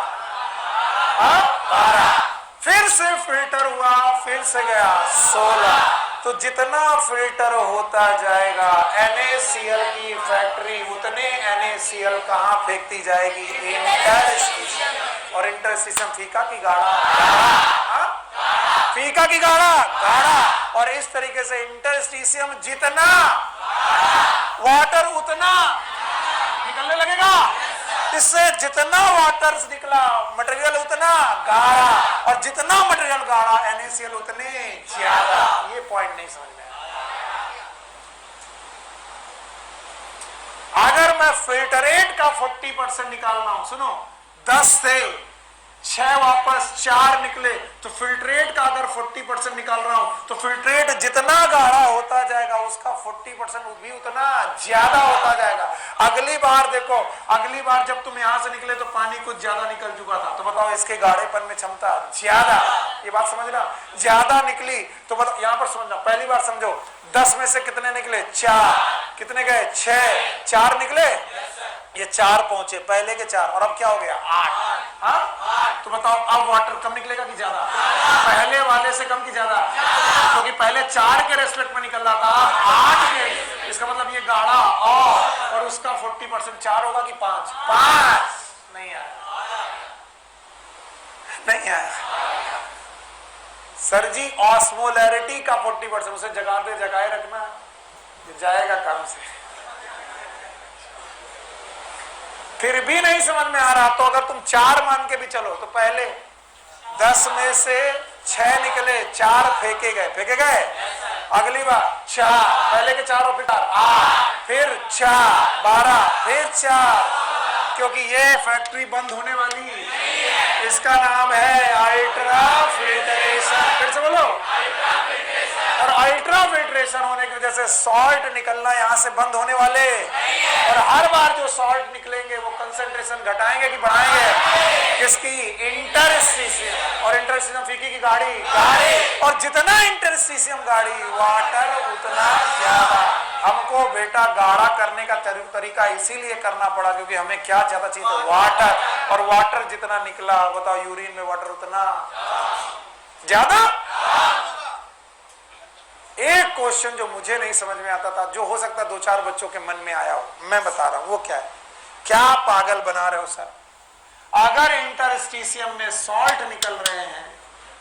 12। फिर से फिल्टर हुआ, फिर से गया 16। तो जितना फिल्टर होता जाएगा NaCl की फैक्ट्री उतने NaCl कहां फेंकती जाएगी? इंटरस्टिशियम। और इंटरस्टिशियम फीका की गाढ़ा? फीका की गाढ़ा? गाढ़ा। और इस तरीके से इंटरस्टिशियम जितना वाटर उतना निकलने लगेगा। इससे जितना वाटर निकला मटेरियल उतना गाढ़ा, और जितना मटेरियल गाढ़ा NaCl उतने ज्यादा। ये पॉइंट नहीं समझ में आया। अगर मैं फिल्टरेट का 40% निकाल रहा हूं, सुनो, 10 से 6 वापस 4 निकले, तो फिल्ट्रेट का अगर 40% निकाल रहा हूं तो फिल्ट्रेट जितना गाढ़ा होता जाएगा उसका 40% भी उतना ज्यादा होता जाएगा। अगली बार देखो, अगली बार जब तुम यहां से निकले तो पानी कुछ ज्यादा निकल चुका था, तो बताओ इसके गाढ़ेपन में क्षमता ज्यादा। ये बात समझना, ज्यादा निकली तो बताओ, यहां पर समझना, पहली बार समझो, 10 में से कितने निकले? 4। कितने गए? 6। 4 निकले, ये 4 पहुंचे, पहले के 4, और अब क्या हो गया? 8। तो बताओ अब वाटर कम निकलेगा कि ज्यादा? पहले वाले से कम कि ज्यादा? क्योंकि पहले 4 के रेस्पेक्ट में निकल रहा था 8 के। इसका मतलब ये गाढ़ा और उसका 40% 4 होगा कि 5? 5। नहीं आया, नहीं आया सर जी। ऑस्मोलैरिटी का 40%, उसे जगाए रखना, जाएगा काम से। फिर भी नहीं समझ में आ रहा तो अगर तुम 4 मान के भी चलो तो पहले 10 में से 6 निकले, 4 फेंके गए। अगली बार 4, पहले के 4 और फिर 8, फिर 4, 12, फिर 4, क्योंकि ये फैक्ट्री बंद होने वाली। इसका नाम है अल्ट्रा फिल्ट्रेशन। फिर से बोलो। और अल्ट्रा फिल्ट्रेशन होने की वजह से सॉल्ट निकलना यहां से बंद होने वाले। और हर बार जो सॉल्ट निकलेंगे वो कंसंट्रेशन घटाएंगे कि बढ़ाएंगे? किसकी? इंटरस्टिशियम। और इंटरस्टिशियम फीकी की गाड़ी। और जितना इंटरस्टिशियम गाड़ी वाटर उतना ज्यादा। हमको बेटा गाढ़ा करने का तरीका इसीलिए करना पड़ा क्योंकि हमें क्या ज्यादा चाहिए था? वाटर। और वाटर जितना निकला, बताओ यूरिन में वाटर उतना ज्यादा। एक क्वेश्चन जो मुझे नहीं समझ में आता था, जो हो सकता है 2-4 बच्चों के मन में आया हो, मैं बता रहा हूं वो क्या है। क्या पागल बना रहे हो सर? अगर इंटरस्टिशियम में सॉल्ट निकल रहे हैं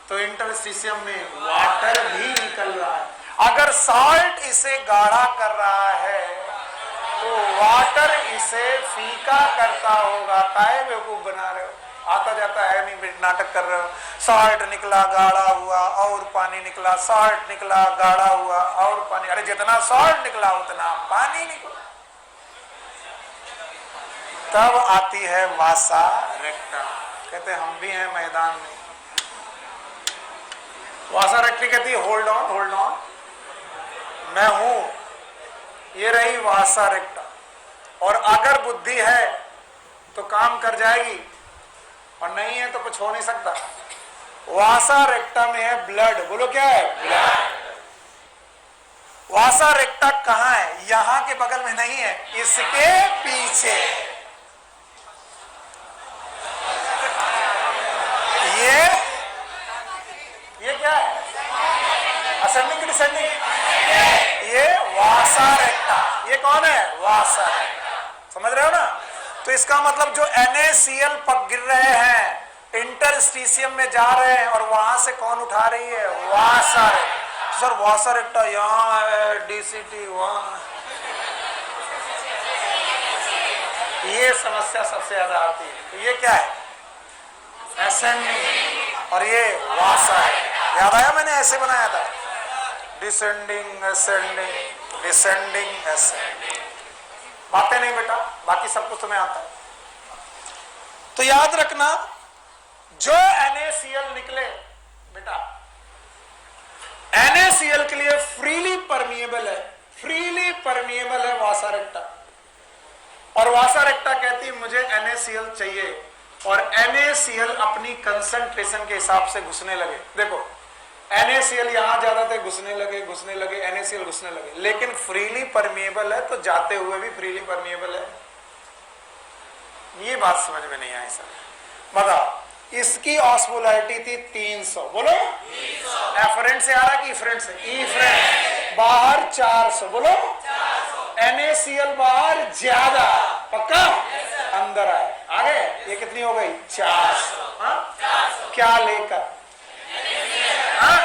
तो इंटरस्टिशियम में वाटर भी निकल रहा है। अगर सॉल्ट इसे गाढ़ा कर रहा है तो वाटर इसे फीका करता होगा। काहे बेवकूफ बना रहे हो? आता जाता है नहीं, नाटक कर रहे हो। सॉल्ट निकला, गाढ़ा हुआ, और पानी निकला, सॉल्ट निकला, गाढ़ा हुआ, और पानी। अरे जितना सॉल्ट निकला उतना पानी निकला। तब आती है वासा रेक्टा। कहते हम भी हैं मैदान में। वासा रेक्टी कहती है होल्ड ऑन, मैं हूं। ये रही वासा रेक्टा। और अगर बुद्धि है तो काम कर जाएगी, और नहीं है तो कुछ हो नहीं सकता। वासा रेक्टा में है ब्लड। बोलो क्या है? ब्लड। वासा रेक्टा कहां है? यहां के बगल में नहीं है, इसके पीछे। ये क्या है? डिसेंडिंग? ये वासा रेक्टा। ये कौन है? वासा रेक्टा। समझ रहे हो ना? तो इसका मतलब जो NaCl पक गिर रहे हैं इंटरस्टिशियम में जा रहे हैं और वहां से कौन उठा रही है? वासा रेक्टा। सर वासा रेक्टा यहाँ है, DCT वहां। ये समस्या सबसे ज्यादा आती है। तो ये क्या है? असेंडिंग और ये वासा है। याद आया मैंने ऐसे बनाया था, डिसेंडिंग असेंडिंग डिसेंडिंग असेंडिंग। बातें नहीं बेटा, बाकी सब कुछ तुम्हें आता है। तो याद रखना जो NaCl निकले बेटा, NaCl के लिए फ्रीली परमिएबल है, फ्रीली परमिएबल है वासा रेक्टा। और वासा रेक्टा कहती है मुझे NaCl चाहिए और NaCl अपनी कंसंट्रेशन के हिसाब से घुसने लगे। देखो NaCl यहां ज्यादा थे, घुसने लगे NaCl घुसने लगे, लेकिन फ्रीली परमिएबल है तो जाते हुए भी फ्रीली परमिएबल है। ये बात समझ में नहीं आई सर। बताओ, इसकी ऑस्मोलैरिटी थी 300, बोलो 300। एफरेंट से आ रहा कि इफरेंट से? इफरेंट। बाहर 400, बोलो 400। NaCl बाहर ज्यादा, पक्का? अंदर आए, आगे ये कितनी हो गई? 400। क्या लेकर?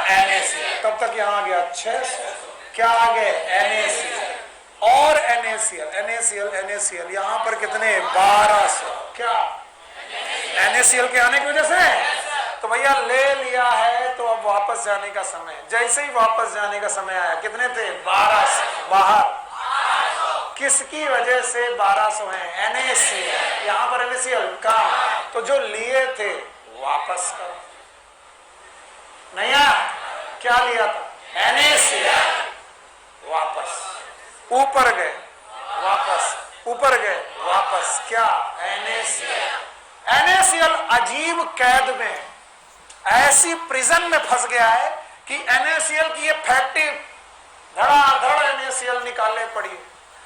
NaCl। तब तक यहां आ गया 600। क्या आ गए? NaCl और NaCl यहां पर कितने? 1200। क्या? NaCl के आने की वजह से? तो भैया ले लिया है तो अब वापस जाने का समय। जैसे ही वापस जाने का समय आया, कितने थे? 1200। बाहर किसकी वजह से 1200 है? NaCl। यहां पर NaCl कम, तो जो लिए थे वापस करो। नहीं यार, क्या लिया था? NaCl। वापस ऊपर गए, वापस ऊपर गए, वापस। क्या? NaCl अजीब कैद में, ऐसी प्रिजन में फंस गया है कि NaCl की ये फैक्ट्री धड़ाधड़ NaCl निकालने पड़ी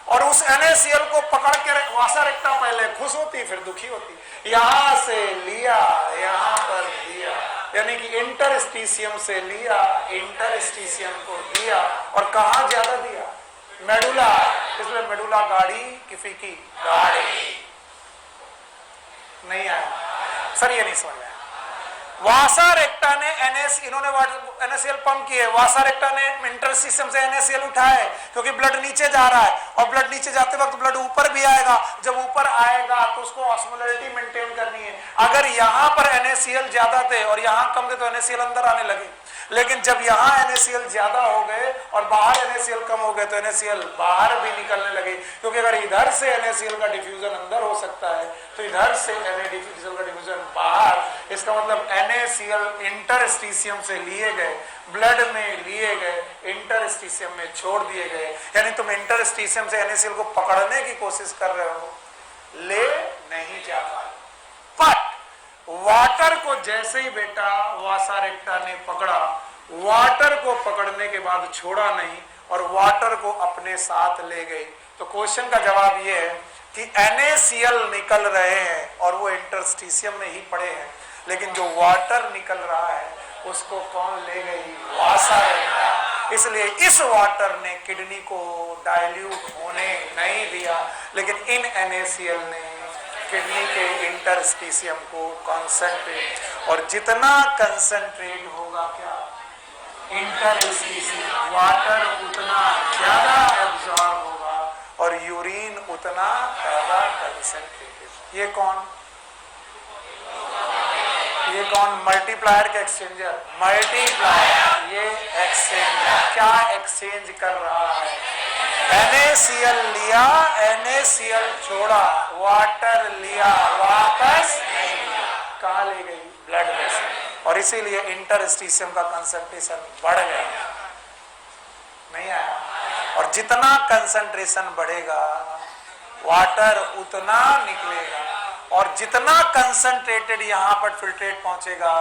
और उस NaCl को पकड़ के वासा रेक्टा पहले खुश होती फिर दुखी होती। यहां से लिया, यहां पर दिया, यानी कि इंटरस्टिशियम से लिया, इंटरस्टिशियम को दिया और कहां ज्यादा दिया? मेडुला। इसलिए मेडुला गाड़ी की फीकी गाड़ी। नहीं आया सर, ये नहीं समझ में आया। वासा रेक्टा ने इन्होंने NaCl पंप किए, वासा रेक्टा ने इंटरस्टिशियम से NaCl उठाए क्योंकि ब्लड नीचे जा रहा है और ब्लड नीचे जाते वक्त ब्लड ऊपर भी आएगा। जब ऊपर आएगा तो उसको ऑस्मोलैरिटी मेंटेन करनी है। अगर यहां पर NaCl ज्यादा थे और यहां कम थे तो NaCl अंदर आने लगे, लेकिन जब यहां NaCl ज्यादा हो गए और बाहर NaCl कम हो गए तो NaCl बाहर भी निकलने लगे। क्योंकि अगर इधर से NaCl का डिफ्यूजन अंदर हो सकता है तो इधर से NaCl का डिफ्यूजन बाहर। इसका मतलब NaCl इंटरस्टिशियम से लिए गए, ब्लड में लिए गए, इंटरस्टिशियम में छोड़ दिए गए। यानी तुम इंटरस्टिशियम से NaCl को पकड़ने की कोशिश कर रहे हो, ले नहीं जा पाए। बट वाटर को जैसे ही बेटा वासा रेक्टा ने पकड़ा, वाटर को पकड़ने के बाद छोड़ा नहीं और वाटर को अपने साथ ले गई। तो क्वेश्चन का जवाब ये है कि NaCl निकल रहे हैं और वो इंटरस्टिशियम में ही पड़े हैं, लेकिन जो वाटर निकल रहा है उसको कौन ले गई? वासा रेक्टा। इसलिए इस वाटर ने किडनी को डाइल्यूट होने नहीं दिया, लेकिन इन NaCl ने किडनी के इंटरस्टिशियम को कंसंट्रेट, और जितना कंसंट्रेट होगा क्या? इंटरस्टिशियम वाटर उतना ज्यादा एब्जॉर्ब होगा और यूरिन उतना ज्यादा कंसंट्रेटेड। ये कौन? मल्टीप्लायर के एक्सचेंजर। मल्टीप्लायर ये एक्सचेंजर क्या एक्सचेंज कर रहा है? NaCl लिया, NaCl छोड़ा, वाटर लिया, वापस कहां ले गई? ब्लड में से। और इसीलिए इंटरस्टिशियम का कंसंट्रेशन बढ़ गया, नहीं आया। और जितना कंसंट्रेशन बढ़ेगा वाटर उतना निकलेगा, और जितना कंसंट्रेटेड यहां पर फिल्ट्रेट पहुंचेगा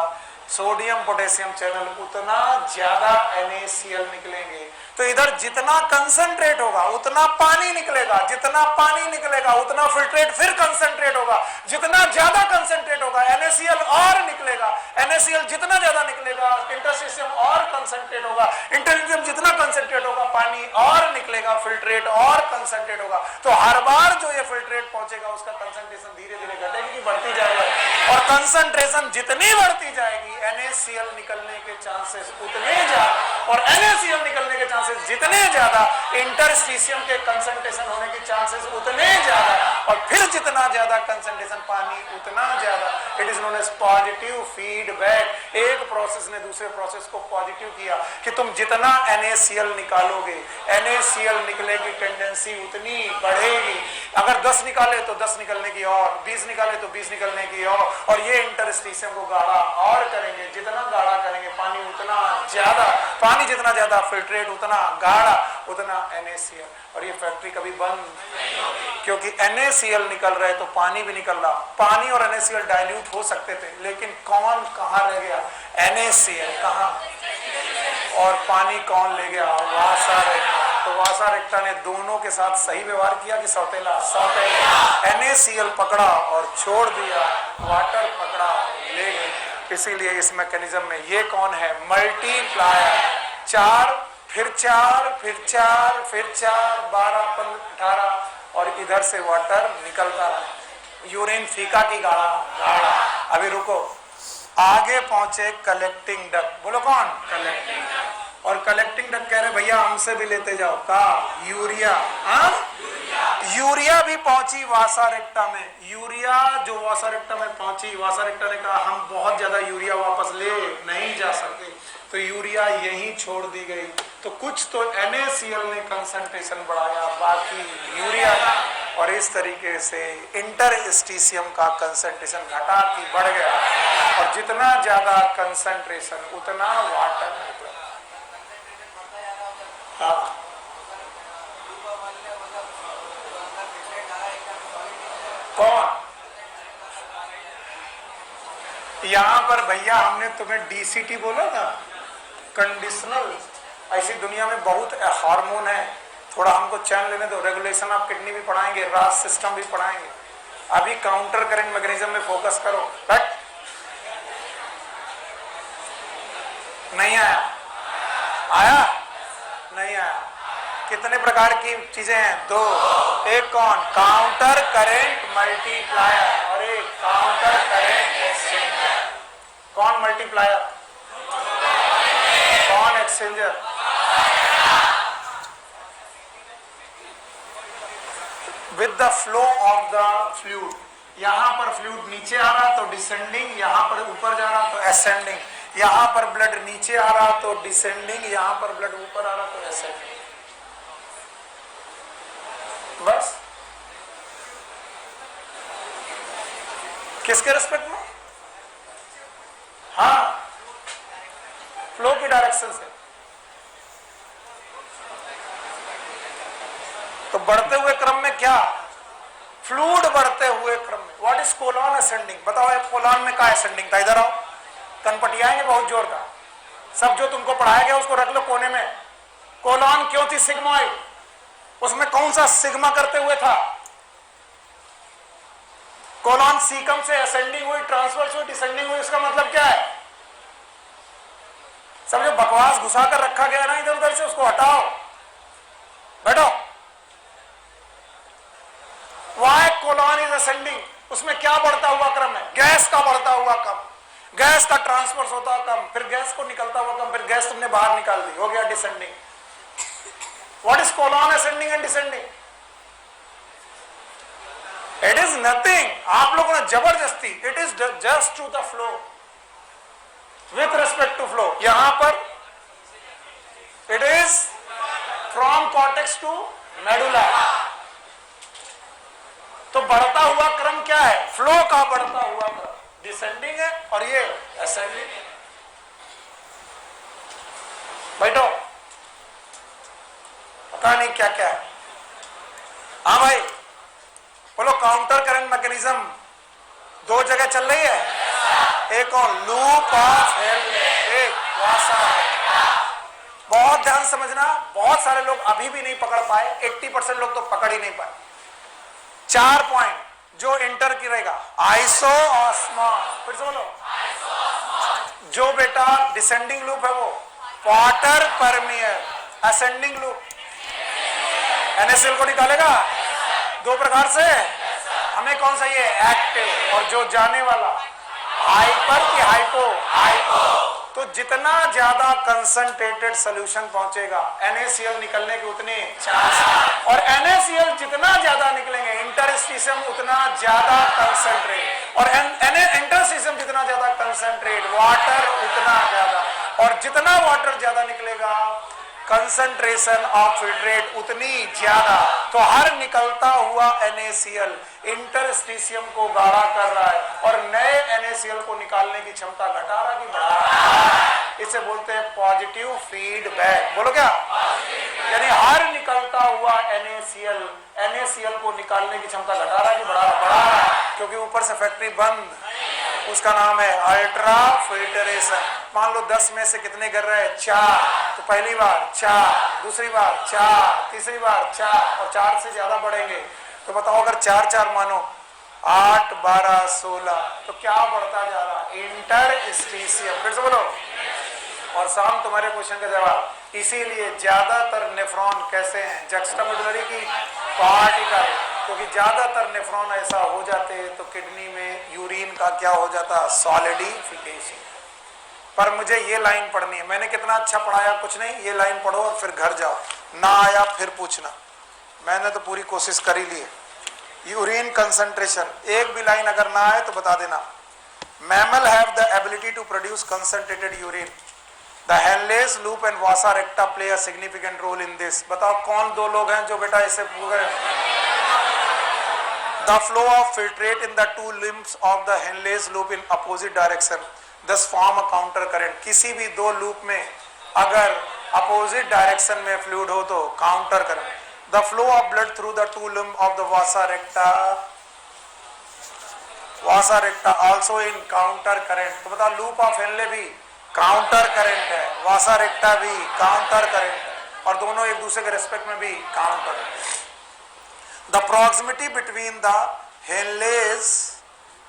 सोडियम पोटेशियम चैनल, उतना ज्यादा NaCl निकलेंगे। तो इधर जितना कंसंट्रेट होगा उतना पानी निकलेगा, जितना पानी निकलेगा उतना फिल्ट्रेट फिर कंसंट्रेट होगा, जितना ज्यादा कंसंट्रेट होगा NaCl और निकलेगा, NaCl जितना ज्यादा निकलेगा इंटरस्टिशियम और कंसंट्रेट होगा, इंटरमीडिएट जितना कंसंट्रेट होगा पानी और निकलेगा, फिल्ट्रेट और कंसंट्रेट होगा। तो हर बार जो ये फिल्ट्रेट पहुंचेगा उसका कंसंट्रेशन धीरे धीरे घटेगी, बढ़ती जाएगा, और कंसंट्रेशन जितनी बढ़ती जाएगी NaCl निकलने के चांसेस उतने ज्यादा, और NaCl निकलने के चांसेस जितने ज्यादा इंटरस्टिशियम के कंसंट्रेशन होने के चांसेस उतने ज्यादा, और फिर जितना ज्यादा कंसंट्रेशन पानी उतना ज्यादा। It is known as positive feedback. एक प्रोसेस ने दूसरे प्रोसेस को पॉजिटिव किया कि तुम जितना NaCl निकालोगे, NaCl निकले की टेंडेंसी उतनी बढ़ेगी। अगर 10 निकाले तो 10 निकलने की और, 20 निकाले तो 20 निकलने की और ये इंटरस्टिशियम को गाढ़ा और करेंगे। जितना गाढ़ा करेंगे पानी उतना ज्यादा, पानी जितना ज्यादा फिल्ट्रेट उतना गाढ़ा, उतना NaCl। और ये फैक्ट्री कभी बंद, क्योंकि NaCl निकल रहे तो पानी भी निकल रहा। पानी और NaCl डाइल्यूट हो सकते थे, लेकिन कौन कहाँ रह गया? NaCl कहाँ, और पानी कौन ले गया? वासा रेक्टा। तो वासा रेक्टा ने दोनों के साथ सही व्यवहार किया कि सौतेला? सौतेला। NaCl पकड़ा और छोड़ दिया, वाटर पकड़ा ले गए। इसीलिए इस मैकेनिज्म में ये कौन है? मल्टीप्लायर। 4 फिर 4 फिर 4 फिर 4 12 15 18, और इधर से वाटर निकलता रहा। यूरिन फीका की गाढ़ा गाढ़ा। अभी रुको, आगे पहुंचे कलेक्टिंग डक्ट। बोलो कौन? Collecting duct. और कलेक्टिंग डक्ट कह रहे भैया हमसे भी लेते जाओ का यूरिया। यूरिया भी पहुंची वासा रेक्टा में। यूरिया जो वासा रेक्टा में पहुंची, वासा रेक्टा ने कहा हम बहुत ज्यादा यूरिया वापस ले नहीं जा सकते, तो यूरिया यहीं छोड़ दी गई। तो कुछ तो NaCl ने कंसंट्रेशन बढ़ाया, बाकी यूरिया का, और इस तरीके से इंटरस्टिशियम का कंसंट्रेशन घटा कि बढ़ गया, और जितना ज्यादा कंसंट्रेशन उतना वाटर निकला। हाँ, कौन? यहां पर भैया हमने तुम्हें DCT बोला था, कंडीशनल। ऐसी दुनिया में बहुत हार्मोन है, थोड़ा हमको चैन लेने दो। रेगुलेशन ऑफ किडनी भी पढ़ाएंगे, रास सिस्टम भी पढ़ाएंगे। अभी काउंटर करंट मैकेनिज्म में फोकस करो। कट नहीं आया? आया? नहीं आया? कितने प्रकार की चीजें हैं? 2। एक कौन? काउंटर करेंट मल्टीप्लायर, और एक काउंटर करेंट एक्सचेंजर। कौन मल्टीप्लायर? कौन exchanger? With the flow of the fluid. यहां पर फ्लूइड नीचे आ रहा तो डिसेंडिंग, यहां पर ऊपर जा रहा तो असेंडिंग। यहां पर ब्लड नीचे आ रहा तो डिसेंडिंग, यहां पर ब्लड ऊपर आ रहा तो असेंडिंग। बस किसके रिस्पेक्ट में? हाँ, फ्लो की डायरेक्शन से। तो बढ़ते हुए क्रम में क्या? फ्लूइड बढ़ते हुए क्रम में। What is colon ascending? बताओ, कोलॉन में क्या असेंडिंग था? इधर आओ, कनपटियाएंगे बहुत जोर का। सब जो तुमको पढ़ाया गया उसको रख लो कोने में। कोलॉन क्यों थी सिग्मोइड? उसमें कौन सा सिग्मा करते हुए था? कोलॉन सीकम से असेंडिंग हुई, ट्रांसवर्स हुई, डिसेंडिंग हुई। इसका मतलब क्या है? सब जो बकवास घुसा कर रखा गया ना इधर उधर से, उसको हटाओ। बैठो। Why colon is ascending? उसमें क्या बढ़ता हुआ क्रम है? गैस का बढ़ता हुआ क्रम। गैस का ट्रांसफर होता कम, फिर गैस को निकलता हुआ कम, फिर गैस तुमने बाहर निकाल दी, हो गया descending. What is colon ascending and descending? It is nothing. आप लोगों ने जबरदस्ती, it is just to the flow, with respect to flow. यहां पर it is from cortex to medulla. तो बढ़ता हुआ क्रम क्या है? फ्लो का बढ़ता हुआ क्रम डिसेंडिंग है, और ये असेंडिंग है। बैठो, पता नहीं क्या क्या है। हाँ भाई बोलो, काउंटर करंट मैकेनिज्म 2 जगह चल रही है। एक और लूप ऑफ हेल्थ, एक वासा। बहुत ध्यान समझना, बहुत सारे लोग अभी भी नहीं पकड़ पाए, 80% लोग तो पकड़ ही नहीं पाए। 4 पॉइंट जो इंटर करेगा, आइसो ऑस्मॉस। फिर से बोलो, जो बेटा डिसेंडिंग लूप है वो वाटर परमियर असेंडिंग लूप। NaCl को निकालेगा दो प्रकार से, हमें कौन सा ये एक्टिव और जो जाने वाला हाइपर की हाइपो, तो जितना ज्यादा कंसंट्रेटेड सॉल्यूशन पहुंचेगा NaCl निकलने के उतने चांस, और NaCl जितना ज्यादा निकलेंगे इंटरस्टिशियम उतना ज्यादा कंसंट्रेट, और इंटरस्टिशियम जितना ज्यादा कंसंट्रेट वाटर उतना ज्यादा, और जितना वाटर ज्यादा निकलेगा कंसंट्रेशन ऑफ फिल्ट्रेट उतनी ज्यादा। तो हर निकलता हुआ NaCl इंटरस्टिशियम को गाढ़ा कर रहा है और नए NaCl को निकालने की क्षमता घटा रहा कि बढ़ा रहा। इसे बोलते हैं पॉजिटिव फीडबैक। बोलो क्या? यानी हर निकलता हुआ NaCl को निकालने की क्षमता घटा रहा कि बढ़ा रहा, क्योंकि ऊपर से फैक्ट्री बंद, उसका नाम है अल्ट्रा फिल्टरेशन। मान लो 10 में से कितने कर रहे हैं? 4, तो पहली बार 4, दूसरी बार 4, तीसरी बार 4, और 4 से ज्यादा बढ़ेंगे। तो बताओ अगर 4 मानो 8, 12, 16, तो क्या बढ़ता जा रहा? इंटरस्टिशियम। फिर से बोलो। और शाम तुम्हारे क्वेश्चन का जवाब। इसीलिए ज्यादातर नेफ्रॉन कैसे हैं? जक्स्टामेडुलरी की पार्टिकल, क्योंकि ज्यादातर नेफ्रॉन ऐसा हो जाते हैं तो किडनी में यूरिन का क्या हो जाता? सॉलिडिफिकेशन। पर मुझे ये लाइन पढ़नी है। मैंने कितना अच्छा पढ़ाया? कुछ नहीं, ये लाइन पढ़ो और फिर घर जाओ, ना आया फिर पूछना। मैंने तो पूरी कोशिश कर ही ली है। यूरिन कंसंट्रेशन, एक भी लाइन अगर ना आए तो बता देना। Mammal have the ability to produce concentrated urine. The Henle's loop and vasa recta play a significant role in this. बताओ कौन दो लोग हैं जो बेटा इसे पूरे? The flow of filtrate in the two limbs of the Henle's loop in opposite direction thus form a counter current. किसी भी दो लूप में अगर अपोजिट डायरेक्शन में फ्लूइड हो तो counter current. The flow of blood through the two limb of the Vasa रेक्टा also in counter current. तो बता लूप ऑफ हेनले भी काउंटर करंट है, वासा रेक्टा भी काउंटर करंट है, और दोनों एक दूसरे के रेस्पेक्ट में भी counter. The proximity between the Henle's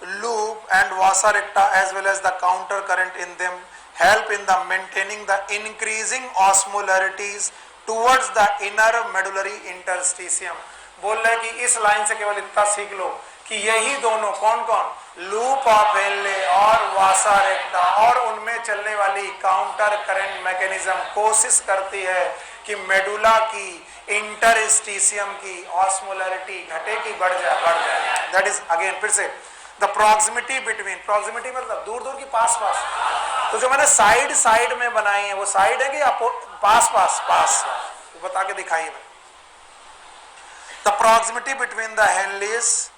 loop and vasa recta as well as the counter current in them help in the maintaining the increasing osmolarities towards the inner medullary interstitium। बोल रहे कि इस line से केवल इतना सीख लो कि यही दोनों कौन कौन? लूप ऑफ हेनले और वासा रेक्टा, और उनमें चलने वाली काउंटर करंट मैकेनिज्म कोशिश करती है कि मेडुला की इंटरस्टिशियम की ऑस्मोलरिटी घटे की बढ़ जाए। दैट इज अगेन फिर से द प्रॉक्सिमिटी बिटवीन, प्रॉक्सिमिटी मतलब दूर दूर की पास पास। तो जो मैंने साइड में बनाई है वो साइड है कि पास तो बता के दिखाइए। The proximity between the Henle's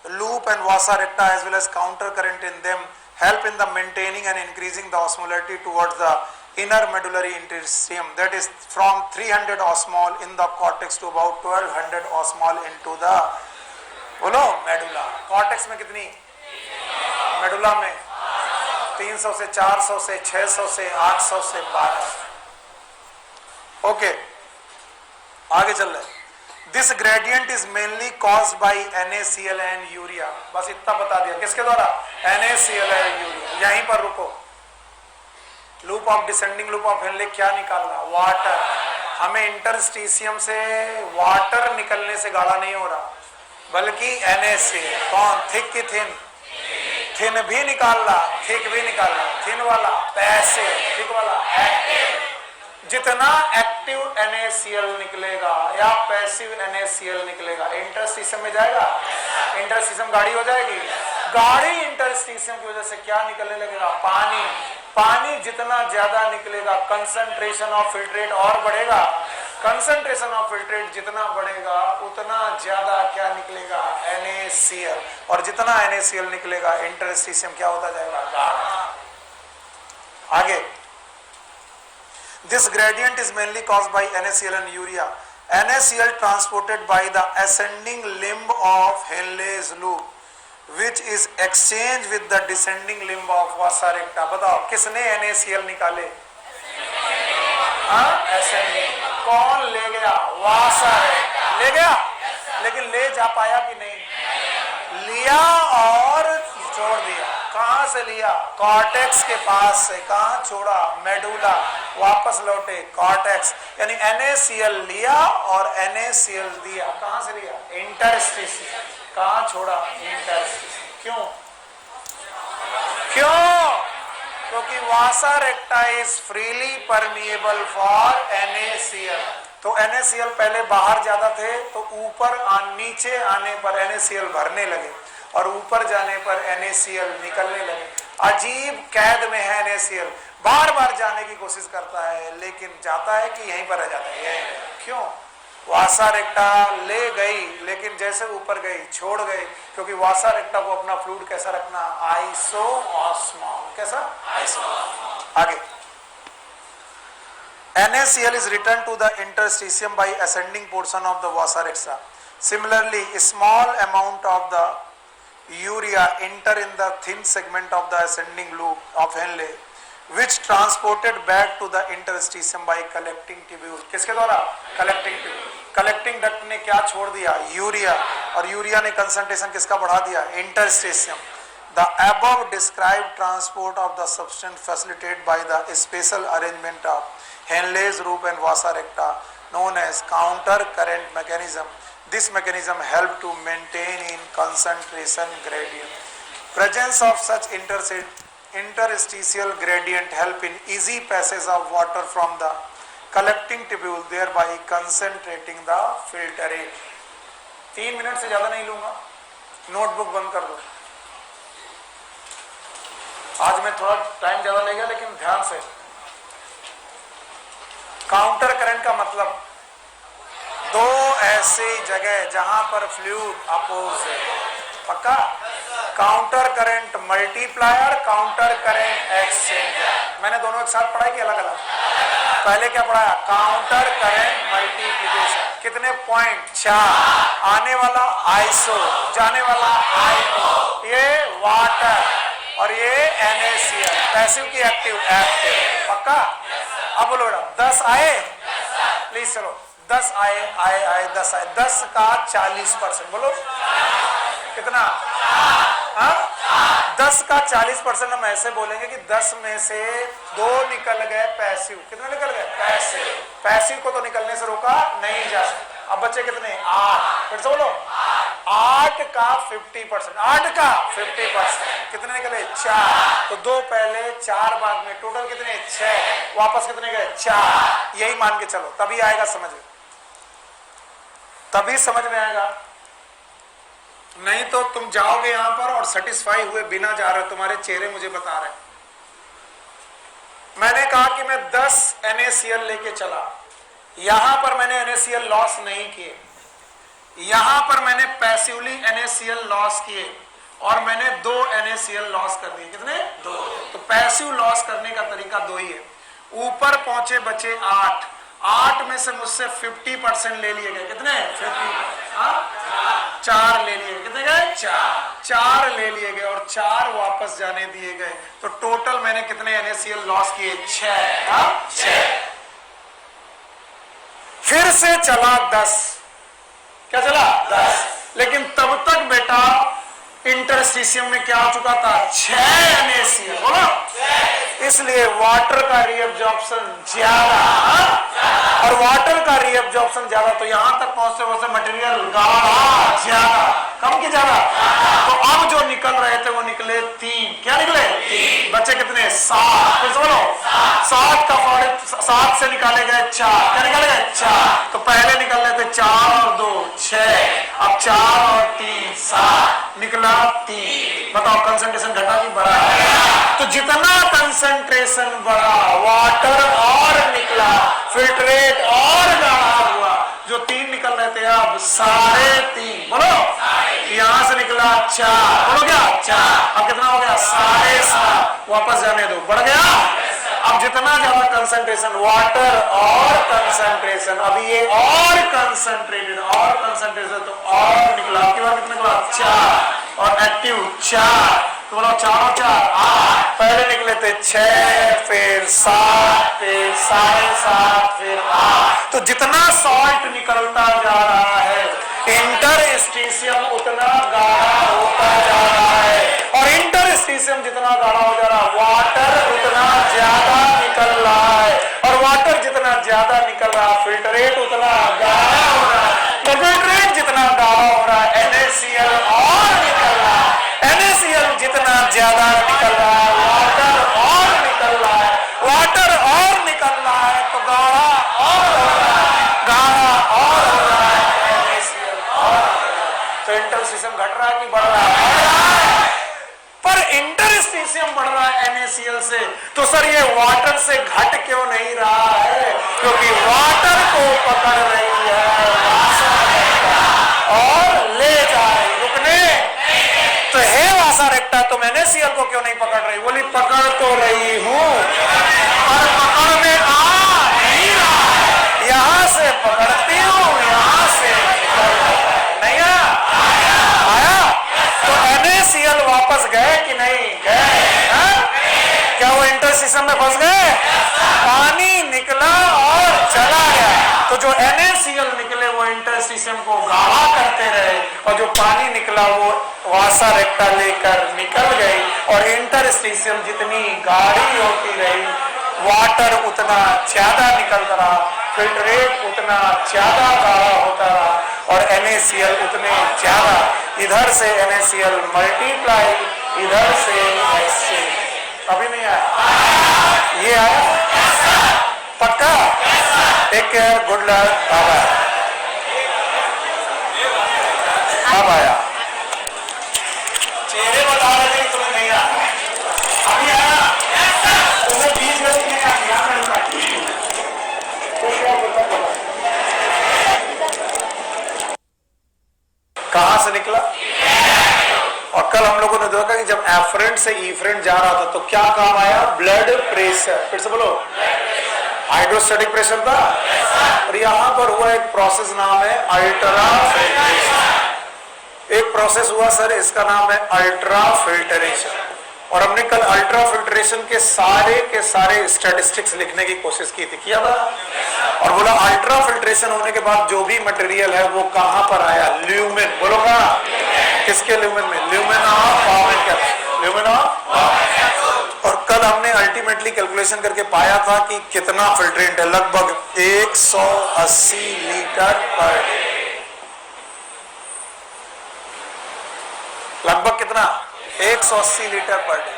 loop and vasa recta as well as counter current in them help in the maintaining and increasing the osmolarity towards the inner medullary interstitium, that is from 300 osmol in the cortex to about 1200 osmol into the बोलो medulla. Cortex में कितनी? Medulla में 300 से 400 से 600 से 800 से 1200। Okay आगे चल रहे। This gradient is mainly caused by NaCl and urea. बस इतना बता दिया। किसके द्वारा? NaCl and urea. यहीं पर रुको। Loop of descending loop of Henley क्या निकालना? वाटर। हमें इंटरस्टिशियम से वाटर निकलने से गाढ़ा नहीं हो रहा बल्कि NaCl। कौन? थिक की थिन? थिन भी निकालना, थिक भी निकालना। थिन वाला पैसिव, थिक वाला एक्टिव। जितना एक्टिव NaCl निकलेगा या पैसिव NaCl निकलेगा इंटरस्टिशियम में जाएगा, इंटरस्टिशियम गाढ़ी हो जाएगी। गाढ़ी इंटरस्टिशियम की वजह से क्या निकलने लगेगा? पानी। पानी जितना ज्यादा निकलेगा कंसंट्रेशन ऑफ फिल्ट्रेट और बढ़ेगा। कंसंट्रेशन ऑफ फिल्ट्रेट जितना बढ़ेगा उतना ज्यादा क्या निकलेगा? NaCl। और जितना NaCl निकलेगा इंटरस्टिशियम क्या होता जाएगा? गाढ़ा। आगे this gradient is mainly caused by NaCl and urea. NaCl transported by the ascending limb of Henle's loop, which is exchanged with the descending limb of vasa recta। बताओ किसने NaCl निकाले? ascending। कौन ले गया? vasa recta ले गया। लेकिन ले जा पाया कि नहीं? लिया और छोड़ दिया। कहां से लिया? कॉर्टेक्स के पास से। कहां छोड़ा? मेडुला। वापस लौटे कॉर्टेक्स, यानी NaCl लिया और NaCl दिया। कहां से लिया? इंटरस्टिशियम। कहां छोड़ा? इंटरस्टिशियम। क्यों? क्यों? क्योंकि vasa recta is freely permeable for NaCl। तो NaCl पहले बाहर जाता थे, तो ऊपर नीचे आने पर NaCl भरने लगे और ऊपर जाने पर NaCl निकलने लगे। अजीब कैद में है NaCl, बार बार जाने की कोशिश करता है लेकिन जाता है कि यहीं पर रह जाता है। क्यों? वासा रेक्टा ले गई, लेकिन जैसे ऊपर गई छोड़ गई, क्योंकि वासा रेक्टा को अपना फ्लूइड कैसा रखना? आइसोऑस्मॉल। कैसा? आइसोऑस्मॉल। आगे NaCl is returned to the interstitium by ascending portion of the vasa recta. Similarly, a small amount of the urea enter in the thin segment of the ascending loop of Henle, which transported back to the interstitium by collecting tubule. किसके द्वारा? Collecting tubule. Collecting duct ने क्या छोड़ दिया? Urea, और urea ने concentration किसका बढ़ा दिया? Interstitium. The above described transport of the substance facilitated by the special arrangement of Henle's loop and vasa recta, known as counter current mechanism. This mechanism helped to maintain in concentration gradient. Presence of such interstitial gradient help in easy passage of water from the collecting tubule, thereby concentrating the filtrate. 3 minute से ज्यादा नहीं लूंगा, notebook बंद कर दो। आज मैं थोड़ा टाइम ज्यादा लेगा, लेकिन ध्यान से। काउंटर करंट का मतलब दो ऐसी जगह जहां पर फ्लूइड अपोज है। पक्का? Counter current multiplier, counter current exchanger. मैंने दोनों एक साथ पढ़ा कि अलग अलग? पहले क्या पढ़ाया? Counter current multiplication. कितने पॉइंट? 4। आने वाला आइसो, जाने वाला आइको। ये वाटर और ये NaCl। पैसिव की एक्टिव? एक्टिव। पक्का? अब बोलो बेटा 10 आए? प्लीज चलो 10 आए, आए आए 10 आए। 10 का 40%। बोलो कितना? हाँ, 10 का 40% हम ऐसे बोलेंगे कि 10 में से 2 निकल गए पैसिव। कितने निकल गए? पैसिव। पैसिव को तो निकलने से रोका नहीं जा सकता। अब बच्चे कितने? 8। फिर से बोलो 8 का 50%। 8 का 50%। कितने निकले? 4। तो 2 पहले 4 बाद में, टोटल कितने? 6। वापस कितने गए? 4। यही मान के चलो, तभी आएगा समझ में, तभी समझ में आएगा। नहीं तो तुम जाओगे यहां पर और सेटिस्फाई हुए बिना जा रहे हो, तुम्हारे चेहरे मुझे बता रहे हैं। मैंने कहा कि मैं 10 NaCl लेके चला, यहां पर मैंने NaCl लॉस नहीं किए, यहां पर मैंने पैसिवली NaCl लॉस किए और मैंने 2 NaCl लॉस कर दिए। कितने? 2। तो पैसिव लॉस करने का तरीका 2 ही है। ऊपर पहुंचे बचे 8, 8 में से मुझसे 50% ले लिए गए। कितने? 50। 4 ले लिए। कितने गए? 4 ले लिए गए और 4 वापस जाने दिए गए। तो टोटल मैंने कितने NaCl लॉस किए? 6। फिर से चला 10। क्या चला? 10। लेकिन तब तक बेटा इंटरस्टिशियम में क्या हो चुका था? 6 NaCl। बोलो। इसलिए वाटर का रीअब्जॉर्प्शन ज्यादा, और वाटर का रीअब्जॉर्प्शन ज्यादा, तो यहां तक पहुंचते पहुंचते मटेरियल गाढ़ा ज्यादा, कम की ज्यादा। तो अब जो निकल रहे थे वो निकले 3। क्या निकले? 3। बच्चे कितने? 7। फिर बोलो 7 का 7 से निकाले गए 4। क्या निकाले गए? 4। तो पहले निकल रहे थे 4 और 2 6, अब 4 और 3 7, निकला 3। बताओ कंसंट्रेशन घटा कि बढ़ा? तो जितना कंसंट्रेशन बढ़ा, वाटर और निकला, फिल्ट्रेट और गाढ़ा हुआ। जो 3 निकल रहे थे अब 3.5। बोलो यहां से निकला 4। बोलो क्या? 4। अब कितना हो गया? 7.5। वापस जाने दो, बढ़ गया। अब जितना ज्यादा कंसंट्रेशन, वाटर और कंसंट्रेशन, अभी ये और कंसंट्रेटेड और कंसंट्रेशन, तो और निकला। आपकी बार कितना निकला? 4। और एक्टिव 4। तो बोलो 4 और 4 8। पहले निकले थे 6, फिर 7, फिर 7.5, फिर 8। तो जितना सॉल्ट निकलता जा रहा है, इंटरस्टिशियम उतना गाढ़ा होता जा रहा है, और इंटरस्टिशियम जितना गाढ़ा हो जा रहा है, वाटर उतना ज्यादा निकल रहा है, और वाटर जितना ज्यादा निकल रहा है, फिल्टरेट उतना गाढ़ा हो रहा है, फिल्टरेट जितना गाढ़ा हो रहा है, NaCl और निकल रहा है, NaCl जितना ज्यादा निकल रहा है, वाटर और निकल रहा है, वाटर और निकल रहा है, तो गाढ़ा और हो रहा है, गाढ़ा और हो रहा है, NaCl और हो रहा है। तो इंटरस्टिशियम घट रहा है कि बढ़ रहा है? पर इंटरस्टिशियम बढ़ रहा है NaCl से, तो सर ये वाटर से घट क्यों नहीं रहा है? क्योंकि वाटर को पकड़ रही है और ले जा रही, रुकने तो हे वासा रेक्टा, तुम NaCl को क्यों नहीं पकड़ रही? बोली पकड़ तो रही हूं और पकड़ में आ नहीं रहा, यहां से पकड़ती हूं, यहां से नहीं आया। तो NaCl वापस गए कि नहीं गए? क्या वो इंटरस्टिशियम में फंस गए? पानी निकला और चला गया। तो जो NaCl निकले वो इंटरस्टिशियम को गाढ़ा करते रहे, और जो पानी निकला वो वासा रेक्टा लेकर निकल गई, और इंटरस्टिशियम जितनी गाढ़ी होती रही, वाटर उतना ज्यादा निकलता रहा, फिल्टरेट उतना ज्यादा गाढ़ा होता रहा, और NaCl उतने ज्यादा, इधर से NaCl मल्टीप्लाई, इधर से एक्सचेंज। अभी नहीं आया? ये आया? पक्का? Take care, good luck, bye bye. अब आया? चेहरे बता रहे थे तुम्हें नहीं आया, अभी आया? तुम्हें 20 गलती नहीं आती, कहां से निकला? और कल हम लोगों ने देखा कि जब एफरेंट से ईफ्रेंट जा रहा था तो क्या काम आया? Blood pressure. फिर से बोलो, हाइड्रोस्टैटिक प्रेशर था। और यहां पर हुआ एक प्रोसेस, नाम है अल्ट्रा फिल्ट्रेशन। एक प्रोसेस हुआ सर, इसका नाम है अल्ट्रा फिल्टरेशन। और हमने कल अल्ट्रा फिल्ट्रेशन के सारे स्टैटिस्टिक्स लिखने की कोशिश की थी, किया था? और बोला अल्ट्रा फिल्ट्रेशन होने के बाद जो भी मटेरियल है वो कहां पर आया? ल्यूमेन। बोलो कहां? किसके ल्यूमेन में? Lumen of power capsule, lumen of. और कल हमने अल्टीमेटली कैलकुलेशन करके पाया था कि कितना फिल्ट्रेंट है, लगभग 180 लीटर पर डे। लगभग कितना? 180 लीटर पर डे।